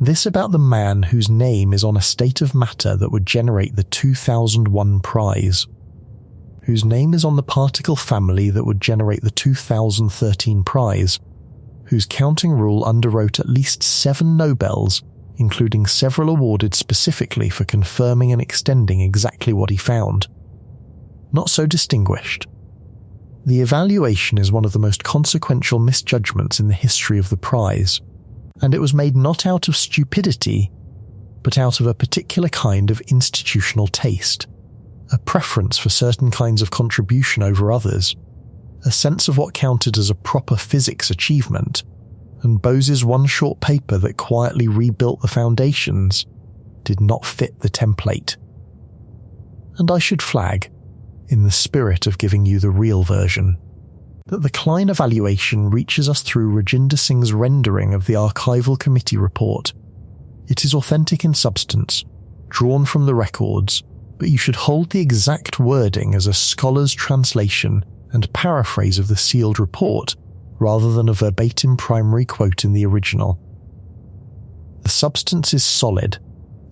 This about the man whose name is on a state of matter that would generate the 2001 prize, whose name is on the particle family that would generate the 2013 prize, whose counting rule underwrote at least 7 Nobels, including several awarded specifically for confirming and extending exactly what he found. Not so distinguished. The evaluation is one of the most consequential misjudgments in the history of the prize, and it was made not out of stupidity, but out of a particular kind of institutional taste, a preference for certain kinds of contribution over others, a sense of what counted as a proper physics achievement, and Bose's one short paper that quietly rebuilt the foundations did not fit the template. And I should flag, in the spirit of giving you the real version, that the Klein evaluation reaches us through Rajinder Singh's rendering of the archival committee report. It is authentic in substance, drawn from the records, but you should hold the exact wording as a scholar's translation and paraphrase of the sealed report, rather than a verbatim primary quote in the original. The substance is solid,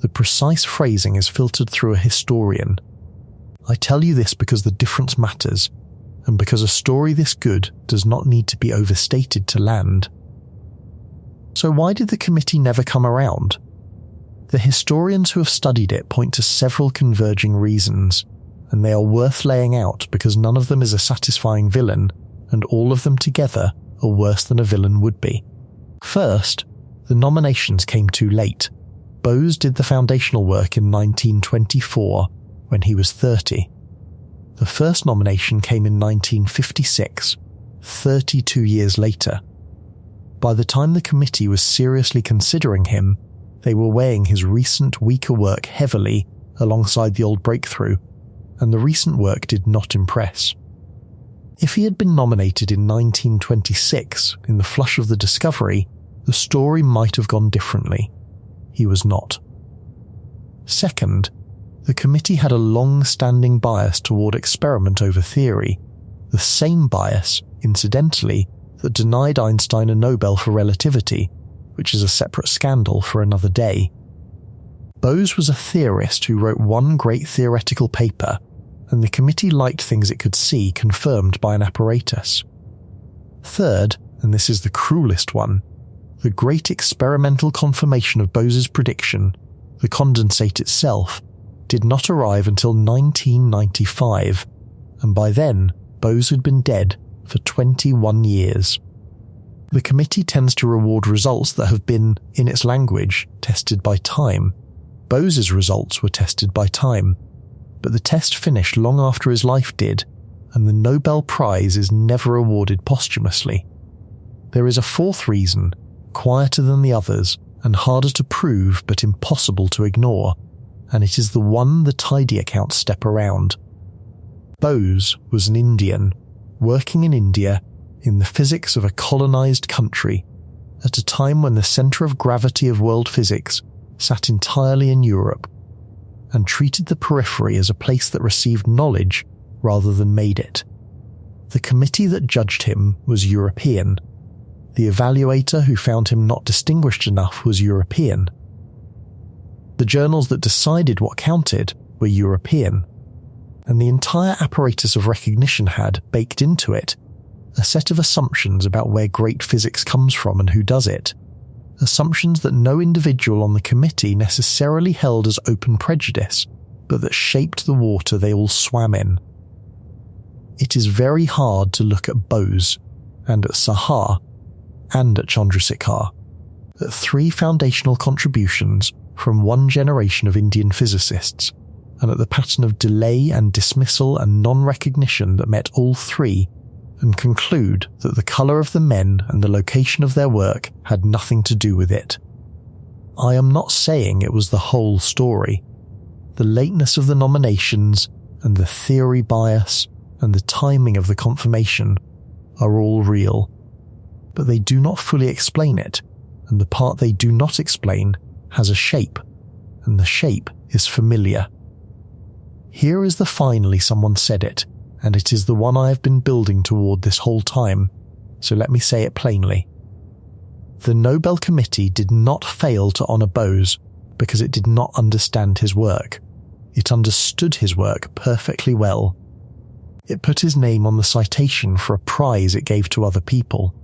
the precise phrasing is filtered through a historian. I tell you this because the difference matters, and because a story this good does not need to be overstated to land. So why did the committee never come around? The historians who have studied it point to several converging reasons, and they are worth laying out because none of them is a satisfying villain, and all of them together are worse than a villain would be. First, the nominations came too late. Bose did the foundational work in 1924, when he was 30. The first nomination came in 1956, 32 years later. By the time the committee was seriously considering him, they were weighing his recent weaker work heavily alongside the old breakthrough, and the recent work did not impress. If he had been nominated in 1926, in the flush of the discovery, the story might have gone differently. He was not. Second, the committee had a long-standing bias toward experiment over theory, the same bias, incidentally, that denied Einstein a Nobel for relativity, which is a separate scandal for another day. Bose was a theorist who wrote one great theoretical paper, and the committee liked things it could see confirmed by an apparatus. Third, and this is the cruelest one, the great experimental confirmation of Bose's prediction, the condensate itself, did not arrive until 1995, and by then Bose had been dead for 21 years. The committee tends to reward results that have been, in its language, tested by time. Bose's results were tested by time, but the test finished long after his life did, and the Nobel Prize is never awarded posthumously. There is a fourth reason, quieter than the others, and harder to prove but impossible to ignore, and it is the one the tidy accounts step around. Bose was an Indian, working in India, in the physics of a colonized country, at a time when the centre of gravity of world physics sat entirely in Europe, and treated the periphery as a place that received knowledge rather than made it. The committee that judged him was European. The evaluator who found him not distinguished enough was European. The journals that decided what counted were European, and the entire apparatus of recognition had, baked into it, a set of assumptions about where great physics comes from and who does it, assumptions that no individual on the committee necessarily held as open prejudice, but that shaped the water they all swam in. It is very hard to look at Bose, and at Sahar, and at Chandrasekhar, at 3 foundational contributions from one generation of Indian physicists, and at the pattern of delay and dismissal and non-recognition that met all 3, and conclude that the colour of the men and the location of their work had nothing to do with it. I am not saying it was the whole story. The lateness of the nominations, and the theory bias, and the timing of the confirmation are all real. But they do not fully explain it, and the part they do not explain has a shape, and the shape is familiar. Here is the finally someone said it, and it is the one I have been building toward this whole time, so let me say it plainly. The Nobel Committee did not fail to honour Bose because it did not understand his work. It understood his work perfectly well. It put his name on the citation for a prize it gave to other people.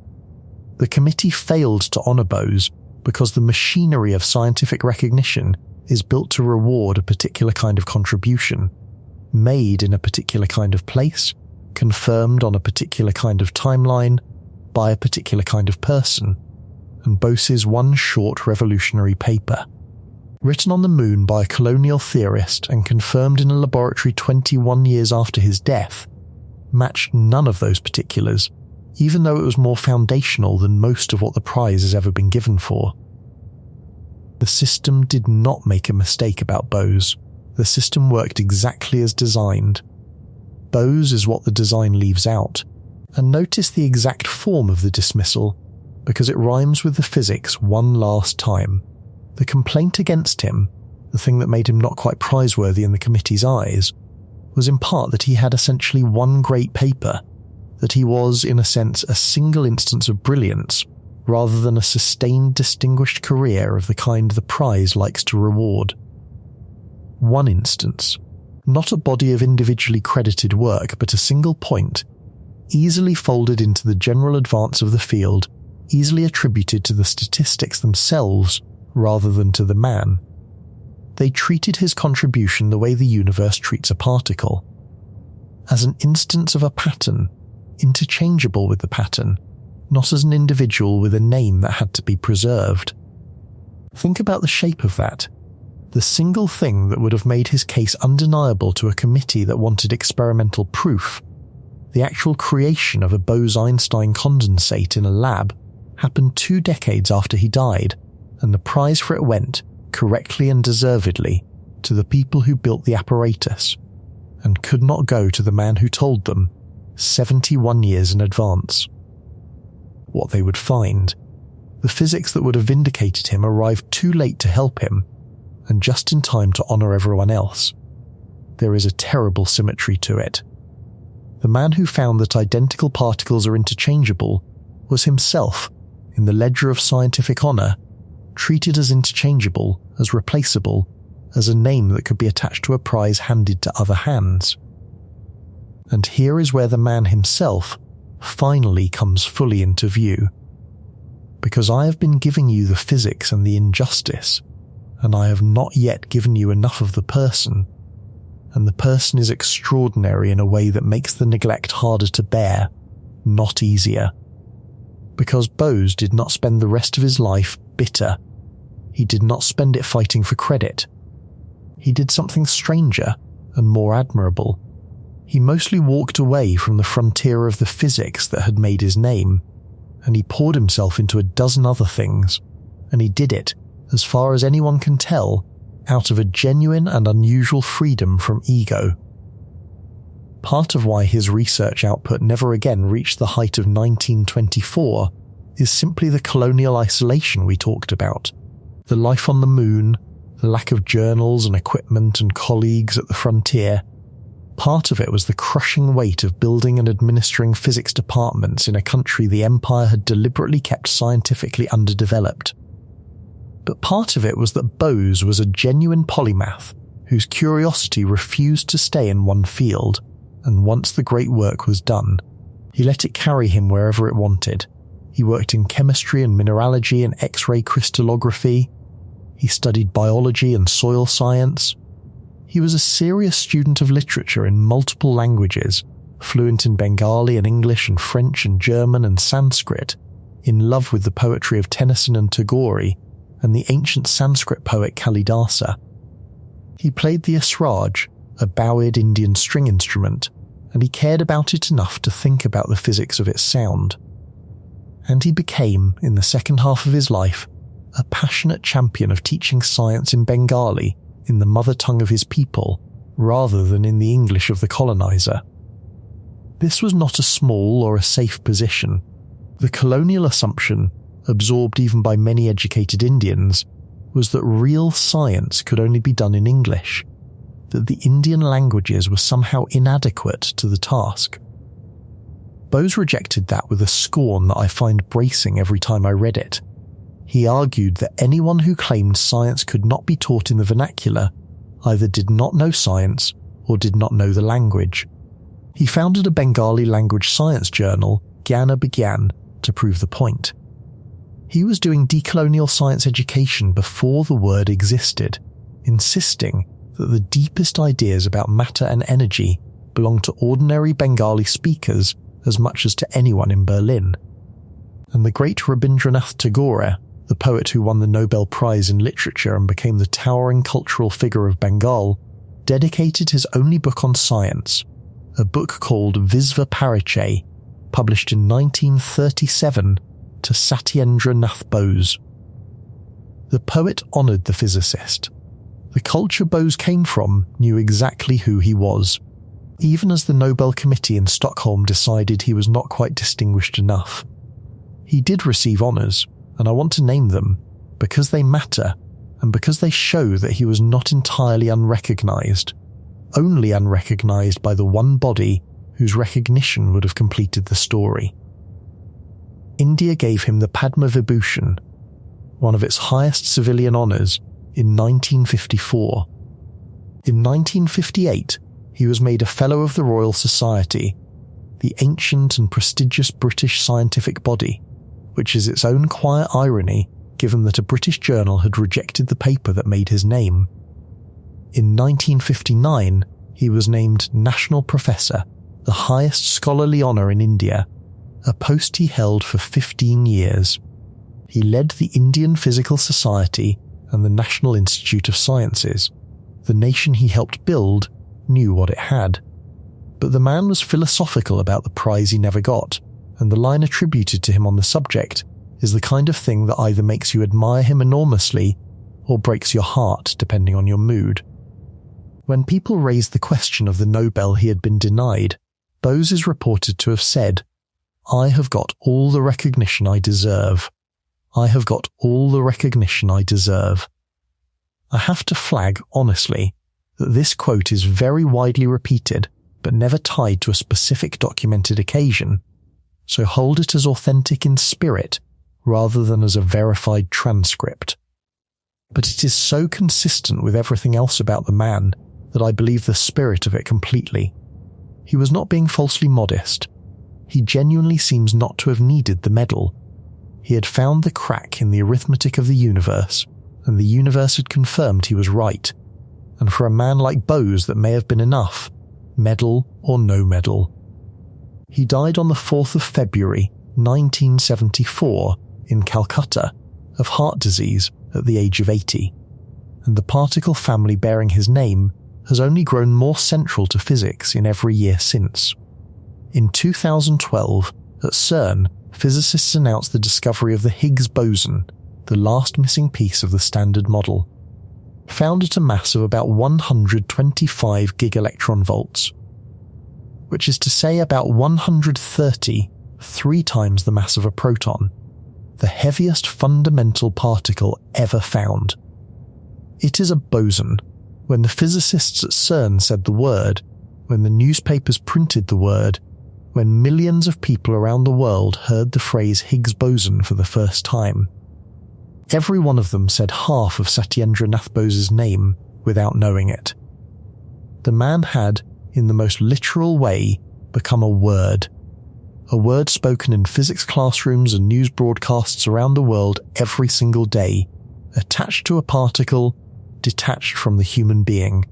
The committee failed to honour Bose because the machinery of scientific recognition is built to reward a particular kind of contribution, made in a particular kind of place, confirmed on a particular kind of timeline, by a particular kind of person, and Bose's one short revolutionary paper, written on the moon by a colonial theorist and confirmed in a laboratory 21 years after his death, matched none of those particulars, even though it was more foundational than most of what the prize has ever been given for. The system did not make a mistake about Bose. The system worked exactly as designed. Bose is what the design leaves out, and notice the exact form of the dismissal, because it rhymes with the physics one last time. The complaint against him, the thing that made him not quite prizeworthy in the committee's eyes, was in part that he had essentially one great paper, that he was, in a sense, a single instance of brilliance, rather than a sustained distinguished career of the kind the prize likes to reward. One instance, not a body of individually credited work, but a single point, easily folded into the general advance of the field, easily attributed to the statistics themselves rather than to the man. They treated his contribution the way the universe treats a particle, as an instance of a pattern, interchangeable with the pattern, not as an individual with a name that had to be preserved. Think about the shape of that. The single thing that would have made his case undeniable to a committee that wanted experimental proof, the actual creation of a Bose-Einstein condensate in a lab, happened 2 decades after he died, and the prize for it went, correctly and deservedly, to the people who built the apparatus, and could not go to the man who told them, 71 years in advance. What they would find, the physics that would have vindicated him arrived too late to help him, and just in time to honour everyone else. There is a terrible symmetry to it. The man who found that identical particles are interchangeable was himself, in the ledger of scientific honour, treated as interchangeable, as replaceable, as a name that could be attached to a prize handed to other hands. And here is where the man himself finally comes fully into view. Because I have been giving you the physics and the injustice, and I have not yet given you enough of the person, and the person is extraordinary in a way that makes the neglect harder to bear, not easier. Because Bose did not spend the rest of his life bitter. He did not spend it fighting for credit. He did something stranger and more admirable. He mostly walked away from the frontier of the physics that had made his name, and he poured himself into a dozen other things, and he did it, as far as anyone can tell, out of a genuine and unusual freedom from ego. Part of why his research output never again reached the height of 1924 is simply the colonial isolation we talked about, the life on the moon, the lack of journals and equipment and colleagues at the frontier. Part of it was the crushing weight of building and administering physics departments in a country the empire had deliberately kept scientifically underdeveloped. But part of it was that Bose was a genuine polymath whose curiosity refused to stay in one field, and once the great work was done, he let it carry him wherever it wanted. He worked in chemistry and mineralogy and X-ray crystallography. He studied biology and soil science. He was a serious student of literature in multiple languages, fluent in Bengali and English and French and German and Sanskrit, in love with the poetry of Tennyson and Tagore, and the ancient Sanskrit poet Kalidasa. He played the asraj, a bowed Indian string instrument, and he cared about it enough to think about the physics of its sound. And he became, in the second half of his life, a passionate champion of teaching science in Bengali, in the mother tongue of his people, rather than in the English of the colonizer. This was not a small or a safe position. The colonial assumption, absorbed even by many educated Indians, was that real science could only be done in English, that the Indian languages were somehow inadequate to the task. Bose rejected that with a scorn that I find bracing every time I read it. He argued that anyone who claimed science could not be taught in the vernacular either did not know science or did not know the language. He founded a Bengali language science journal, Gyana Bigyan, to prove the point. He was doing decolonial science education before the word existed, insisting that the deepest ideas about matter and energy belonged to ordinary Bengali speakers as much as to anyone in Berlin. And the great Rabindranath Tagore, the poet who won the Nobel Prize in Literature and became the towering cultural figure of Bengal, dedicated his only book on science, a book called Visva Parichay, published in 1937, to Satyendra Nath Bose. The poet honoured the physicist. The culture Bose came from knew exactly who he was, even as the Nobel Committee in Stockholm decided he was not quite distinguished enough. He did receive honours, and I want to name them, because they matter, and because they show that he was not entirely unrecognised, only unrecognised by the one body whose recognition would have completed the story. India gave him the Padma Vibhushan, one of its highest civilian honours, in 1954. In 1958, he was made a Fellow of the Royal Society, the ancient and prestigious British scientific body, which is its own quiet irony given that a British journal had rejected the paper that made his name. In 1959, he was named National Professor, the highest scholarly honour in India, a post he held for 15 years. He led the Indian Physical Society and the National Institute of Sciences. The nation he helped build knew what it had. But the man was philosophical about the prize he never got, and the line attributed to him on the subject is the kind of thing that either makes you admire him enormously or breaks your heart depending on your mood. When people raised the question of the Nobel he had been denied, Bose is reported to have said, "I have got all the recognition I deserve. I have got all the recognition I deserve." I have to flag, honestly, that this quote is very widely repeated but never tied to a specific documented occasion, so hold it as authentic in spirit rather than as a verified transcript. But it is so consistent with everything else about the man that I believe the spirit of it completely. He was not being falsely modest. He genuinely seems not to have needed the medal. He had found the crack in the arithmetic of the universe, and the universe had confirmed he was right. And for a man like Bose that may have been enough, medal or no medal. He died on the 4th of February, 1974, in Calcutta, of heart disease at the age of 80, and the particle family bearing his name has only grown more central to physics in every year since. In 2012, at CERN, physicists announced the discovery of the Higgs boson, the last missing piece of the Standard Model. Found at a mass of about 125 gigaelectron volts, which is to say about 130, 3 times the mass of a proton, the heaviest fundamental particle ever found. It is a boson. When the physicists at CERN said the word, when the newspapers printed the word, when millions of people around the world heard the phrase Higgs boson for the first time, every one of them said half of Satyendra Nath Bose's name without knowing it. The man had, in the most literal way, become a word spoken in physics classrooms and news broadcasts around the world every single day, attached to a particle, detached from the human being.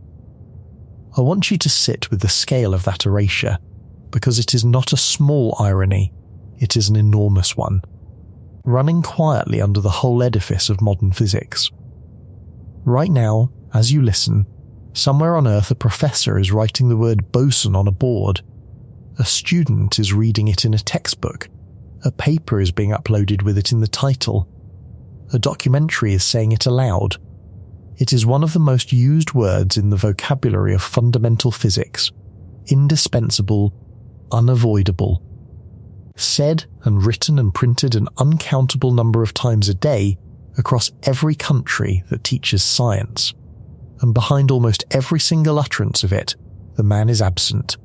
I want you to sit with the scale of that erasure, because it is not a small irony, it is an enormous one, running quietly under the whole edifice of modern physics. Right now, as you listen, somewhere on Earth a professor is writing the word boson on a board. A student is reading it in a textbook. A paper is being uploaded with it in the title. A documentary is saying it aloud. It is one of the most used words in the vocabulary of fundamental physics. Indispensable, unavoidable. Said and written and printed an uncountable number of times a day across every country that teaches science. and behind almost every single utterance of it, the man is absent.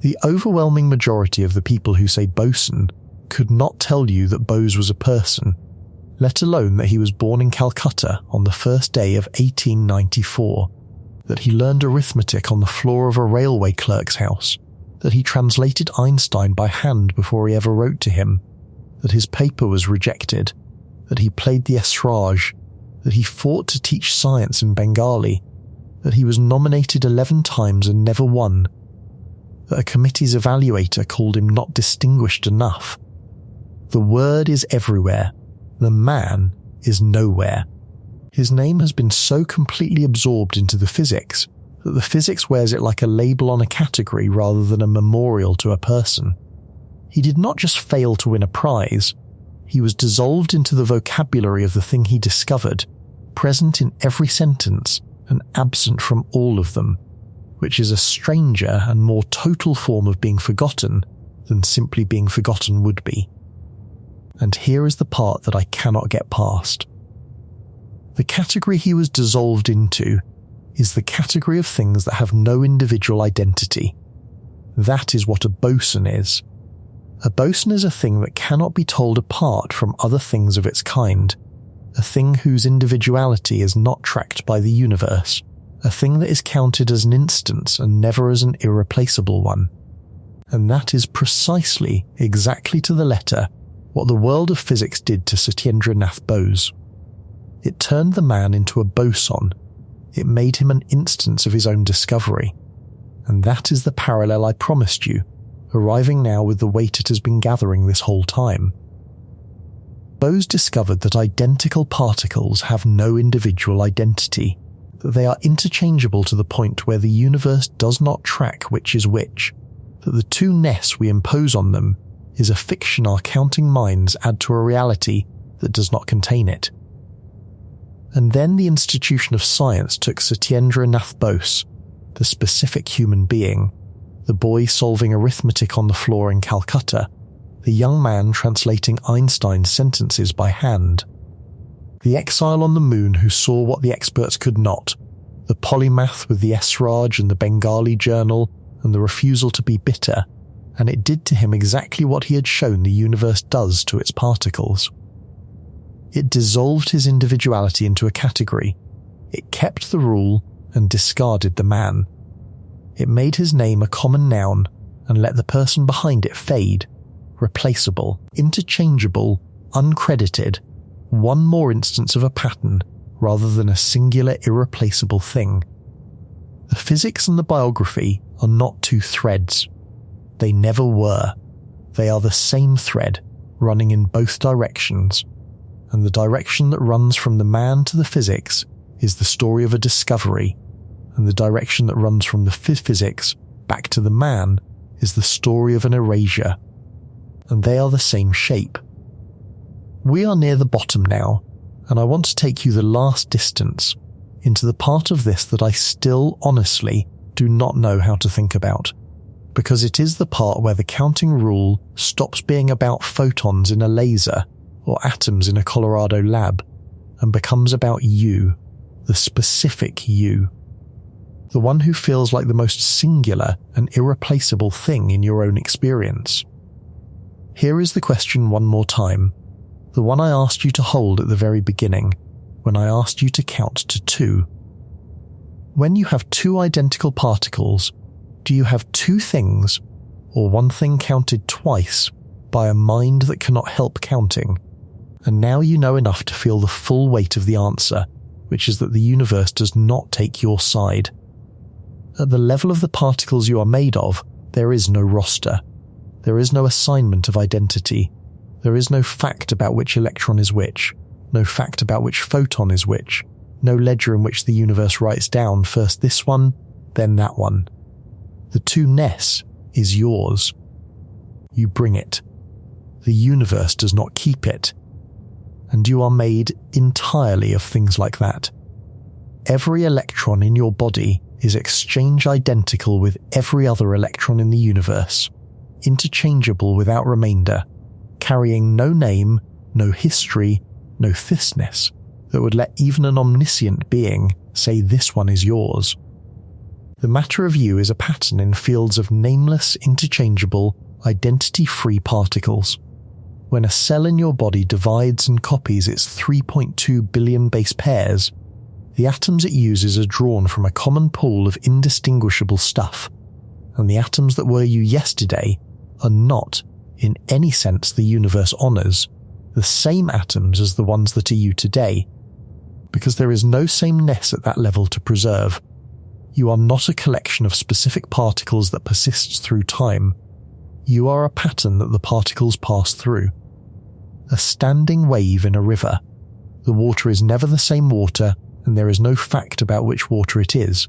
The overwhelming majority of the people who say Boson could not tell you that Bose was a person, let alone that he was born in Calcutta on the first day of 1894, that he learned arithmetic on the floor of a railway clerk's house, that he translated Einstein by hand before he ever wrote to him, that his paper was rejected, that he played the esraj, that he fought to teach science in Bengali, that he was nominated 11 times and never won, that a committee's evaluator called him not distinguished enough. The word is everywhere. The man is nowhere. His name has been so completely absorbed into the physics that the physics wears it like a label on a category rather than a memorial to a person. He did not just fail to win a prize, he was dissolved into the vocabulary of the thing he discovered, present in every sentence and absent from all of them, which is a stranger and more total form of being forgotten than simply being forgotten would be. And here is the part that I cannot get past. The category he was dissolved into is the category of things that have no individual identity. That is what a boson is. A boson is a thing that cannot be told apart from other things of its kind, a thing whose individuality is not tracked by the universe, a thing that is counted as an instance and never as an irreplaceable one. And that is precisely, exactly to the letter, what the world of physics did to Satyendra Nath Bose. It turned the man into a boson. It made him an instance of his own discovery. And that is the parallel I promised you, arriving now with the weight it has been gathering this whole time. Bose discovered that identical particles have no individual identity, that they are interchangeable to the point where the universe does not track which is which, that the two ness we impose on them is a fiction our counting minds add to a reality that does not contain it. And then the institution of science took Satyendra Nath Bose, the specific human being, the boy solving arithmetic on the floor in Calcutta, the young man translating Einstein's sentences by hand, the exile on the moon who saw what the experts could not, the polymath with the esraj and the Bengali journal and the refusal to be bitter, and it did to him exactly what he had shown the universe does to its particles. It dissolved his individuality into a category. It kept the rule and discarded the man. It made his name a common noun and let the person behind it fade, replaceable, interchangeable, uncredited, one more instance of a pattern rather than a singular irreplaceable thing. The physics and the biography are not two threads. They never were. They are the same thread, running in both directions, and the direction that runs from the man to the physics is the story of a discovery, and the direction that runs from the physics back to the man is the story of an erasure, and they are the same shape. We are near the bottom now, and I want to take you the last distance into the part of this that I still honestly do not know how to think about, because it is the part where the counting rule stops being about photons in a laser or atoms in a Colorado lab and becomes about you, the specific you, the one who feels like the most singular and irreplaceable thing in your own experience. Here is the question one more time, the one I asked you to hold at the very beginning, when I asked you to count to 2. When you have two identical particles, do you have two things, or one thing counted twice by a mind that cannot help counting? And now you know enough to feel the full weight of the answer, which is that the universe does not take your side. At the level of the particles you are made of, there is no roster. There is no assignment of identity. There is no fact about which electron is which, no fact about which photon is which, no ledger in which the universe writes down first this one, then that one. The two-ness is yours. You bring it. The universe does not keep it. And you are made entirely of things like that. Every electron in your body is exchange identical with every other electron in the universe, interchangeable without remainder, carrying no name, no history, no thisness that would let even an omniscient being say this one is yours. The matter of you is a pattern in fields of nameless, interchangeable, identity-free particles. When a cell in your body divides and copies its 3.2 billion base pairs, the atoms it uses are drawn from a common pool of indistinguishable stuff, and the atoms that were you yesterday are not, in any sense the universe honours, the same atoms as the ones that are you today, because there is no sameness at that level to preserve. You are not a collection of specific particles that persists through time. You are a pattern that the particles pass through. A standing wave in a river. The water is never the same water, and there is no fact about which water it is,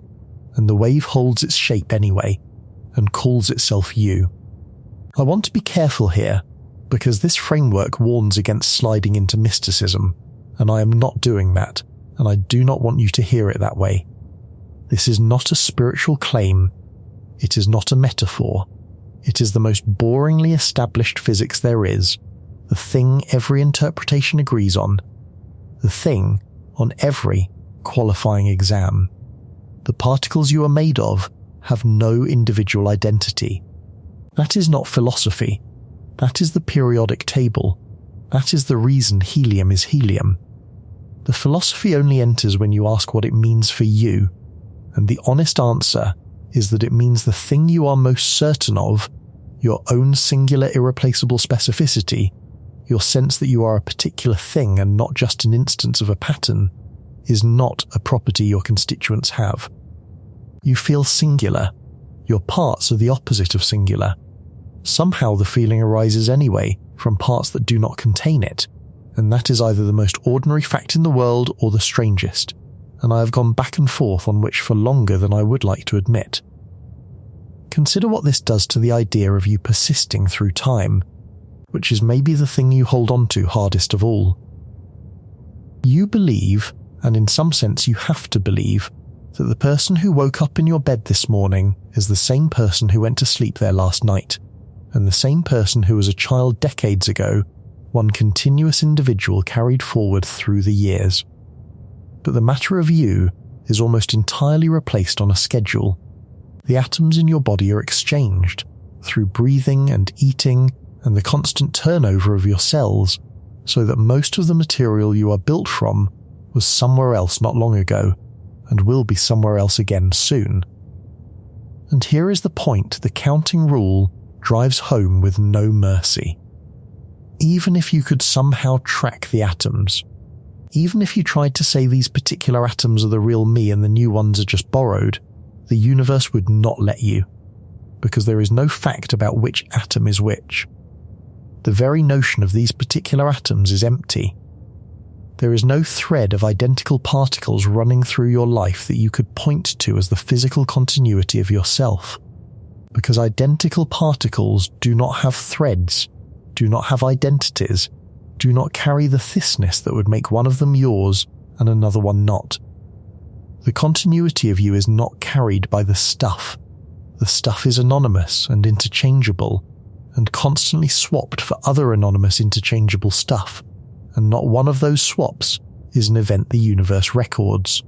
and the wave holds its shape anyway, and calls itself you. I want to be careful here, because this framework warns against sliding into mysticism, and I am not doing that, and I do not want you to hear it that way. This is not a spiritual claim. It is not a metaphor. It is the most boringly established physics there is, the thing every interpretation agrees on, the thing on every qualifying exam. The particles you are made of have no individual identity. That is not philosophy. That is the periodic table. That is the reason helium is helium. The philosophy only enters when you ask what it means for you, and the honest answer is that it means the thing you are most certain of, your own singular irreplaceable specificity, your sense that you are a particular thing and not just an instance of a pattern, is not a property your constituents have. You feel singular. Your parts are the opposite of singular. Somehow the feeling arises anyway from parts that do not contain it, and that is either the most ordinary fact in the world or the strangest, and I have gone back and forth on which for longer than I would like to admit. Consider what this does to the idea of you persisting through time, which is maybe the thing you hold on to hardest of all. You believe, and in some sense you have to believe, that the person who woke up in your bed this morning is the same person who went to sleep there last night, and the same person who was a child decades ago, one continuous individual carried forward through the years. But the matter of you is almost entirely replaced on a schedule. The atoms in your body are exchanged through breathing and eating and the constant turnover of your cells, so that most of the material you are built from was somewhere else not long ago, and will be somewhere else again soon. And here is the point the counting rule drives home with no mercy. Even if you could somehow track the atoms, even if you tried to say these particular atoms are the real me and the new ones are just borrowed, the universe would not let you, because there is no fact about which atom is which. The very notion of these particular atoms is empty. There is no thread of identical particles running through your life that you could point to as the physical continuity of yourself, because identical particles do not have threads, do not have identities, do not carry the thisness that would make one of them yours and another one not. The continuity of you is not carried by the stuff. The stuff is anonymous and interchangeable, and constantly swapped for other anonymous interchangeable stuff, and not one of those swaps is an event the universe records,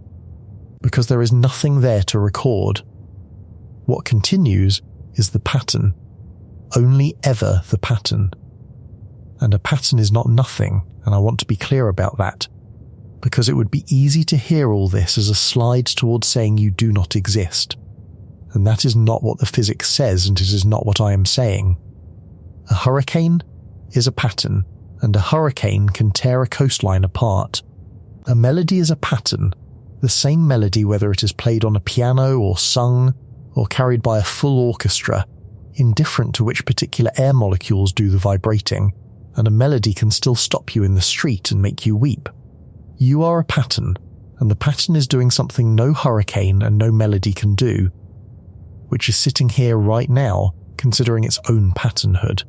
because there is nothing there to record. What continues is the pattern, only ever the pattern. And a pattern is not nothing, and I want to be clear about that, because it would be easy to hear all this as a slide towards saying you do not exist. And that is not what the physics says, and it is not what I am saying. A hurricane is a pattern, and a hurricane can tear a coastline apart. A melody is a pattern, the same melody whether it is played on a piano or sung, or carried by a full orchestra, indifferent to which particular air molecules do the vibrating, and a melody can still stop you in the street and make you weep. You are a pattern, and the pattern is doing something no hurricane and no melody can do, which is sitting here right now considering its own patternhood,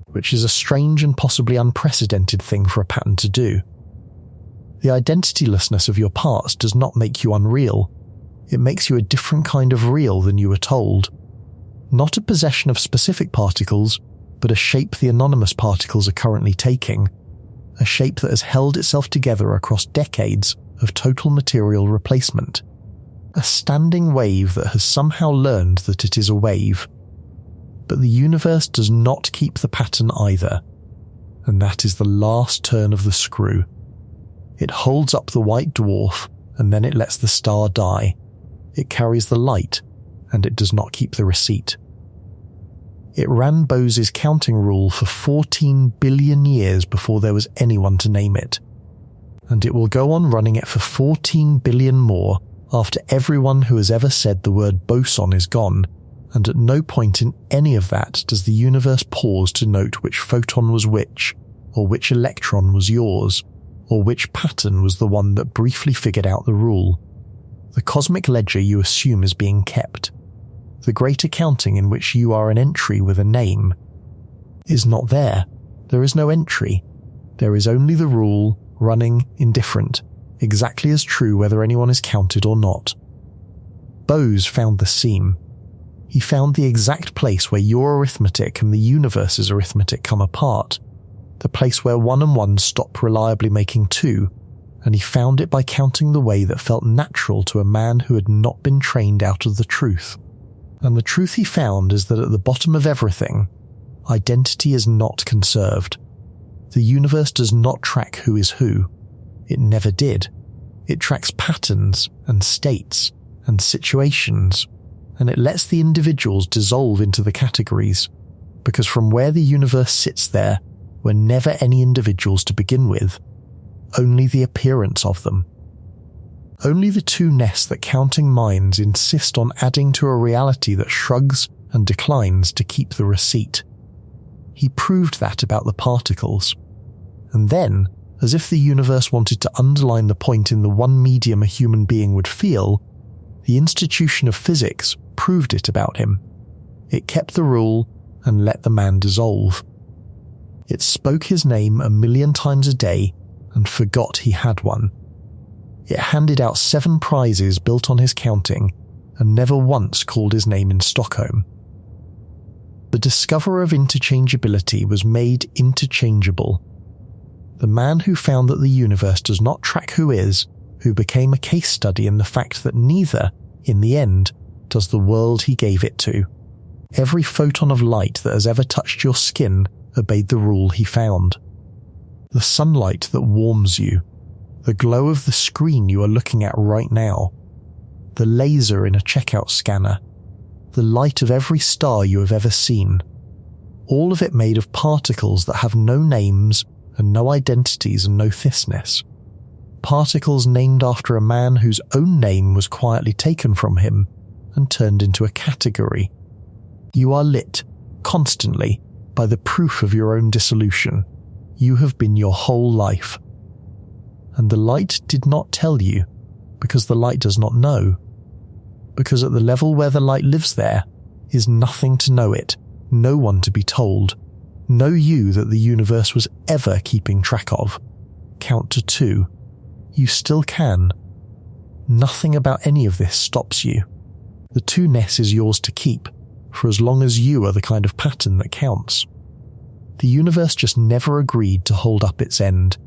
which is a strange and possibly unprecedented thing for a pattern to do. The identitylessness of your parts does not make you unreal. It makes you a different kind of real than you were told. Not a possession of specific particles, but a shape the anonymous particles are currently taking. A shape that has held itself together across decades of total material replacement. A standing wave that has somehow learned that it is a wave. But the universe does not keep the pattern either, and that is the last turn of the screw. It holds up the white dwarf, and then it lets the star die. It carries the light, and it does not keep the receipt. It ran Bose's counting rule for 14 billion years before there was anyone to name it. And it will go on running it for 14 billion more after everyone who has ever said the word boson is gone, and at no point in any of that does the universe pause to note which photon was which, or which electron was yours, or which pattern was the one that briefly figured out the rule. The cosmic ledger you assume is being kept. The great accounting in which you are an entry with a name is not there. There is no entry. There is only the rule, running, indifferent, exactly as true whether anyone is counted or not. Bose found the seam. He found the exact place where your arithmetic and the universe's arithmetic come apart, the place where 1 and 1 stop reliably making 2, and he found it by counting the way that felt natural to a man who had not been trained out of the truth. And the truth he found is that at the bottom of everything, identity is not conserved. The universe does not track who is who. It never did. It tracks patterns and states and situations, and it lets the individuals dissolve into the categories, because from where the universe sits there were never any individuals to begin with, only the appearance of them. Only the two nests that counting minds insist on adding to a reality that shrugs and declines to keep the receipt. He proved that about the particles. And then, as if the universe wanted to underline the point in the one medium a human being would feel, the institution of physics proved it about him. It kept the rule and let the man dissolve. It spoke his name 1,000,000 times a day and forgot he had one. It handed out 7 prizes built on his counting and never once called his name in Stockholm. The discoverer of interchangeability was made interchangeable. The man who found that the universe does not track who is, who became a case study in the fact that neither, in the end, does the world he gave it to. Every photon of light that has ever touched your skin obeyed the rule he found. The sunlight that warms you, the glow of the screen you are looking at right now, the laser in a checkout scanner, the light of every star you have ever seen, all of it made of particles that have no names and no identities and no thisness. Particles named after a man whose own name was quietly taken from him and turned into a category. You are lit, constantly, by the proof of your own dissolution. You have been your whole life. And the light did not tell you, because the light does not know. Because at the level where the light lives there is nothing to know it, no one to be told, no you that the universe was ever keeping track of. Count to 2. You still can. Nothing about any of this stops you. The 2ness is yours to keep, for as long as you are the kind of pattern that counts. The universe just never agreed to hold up its end,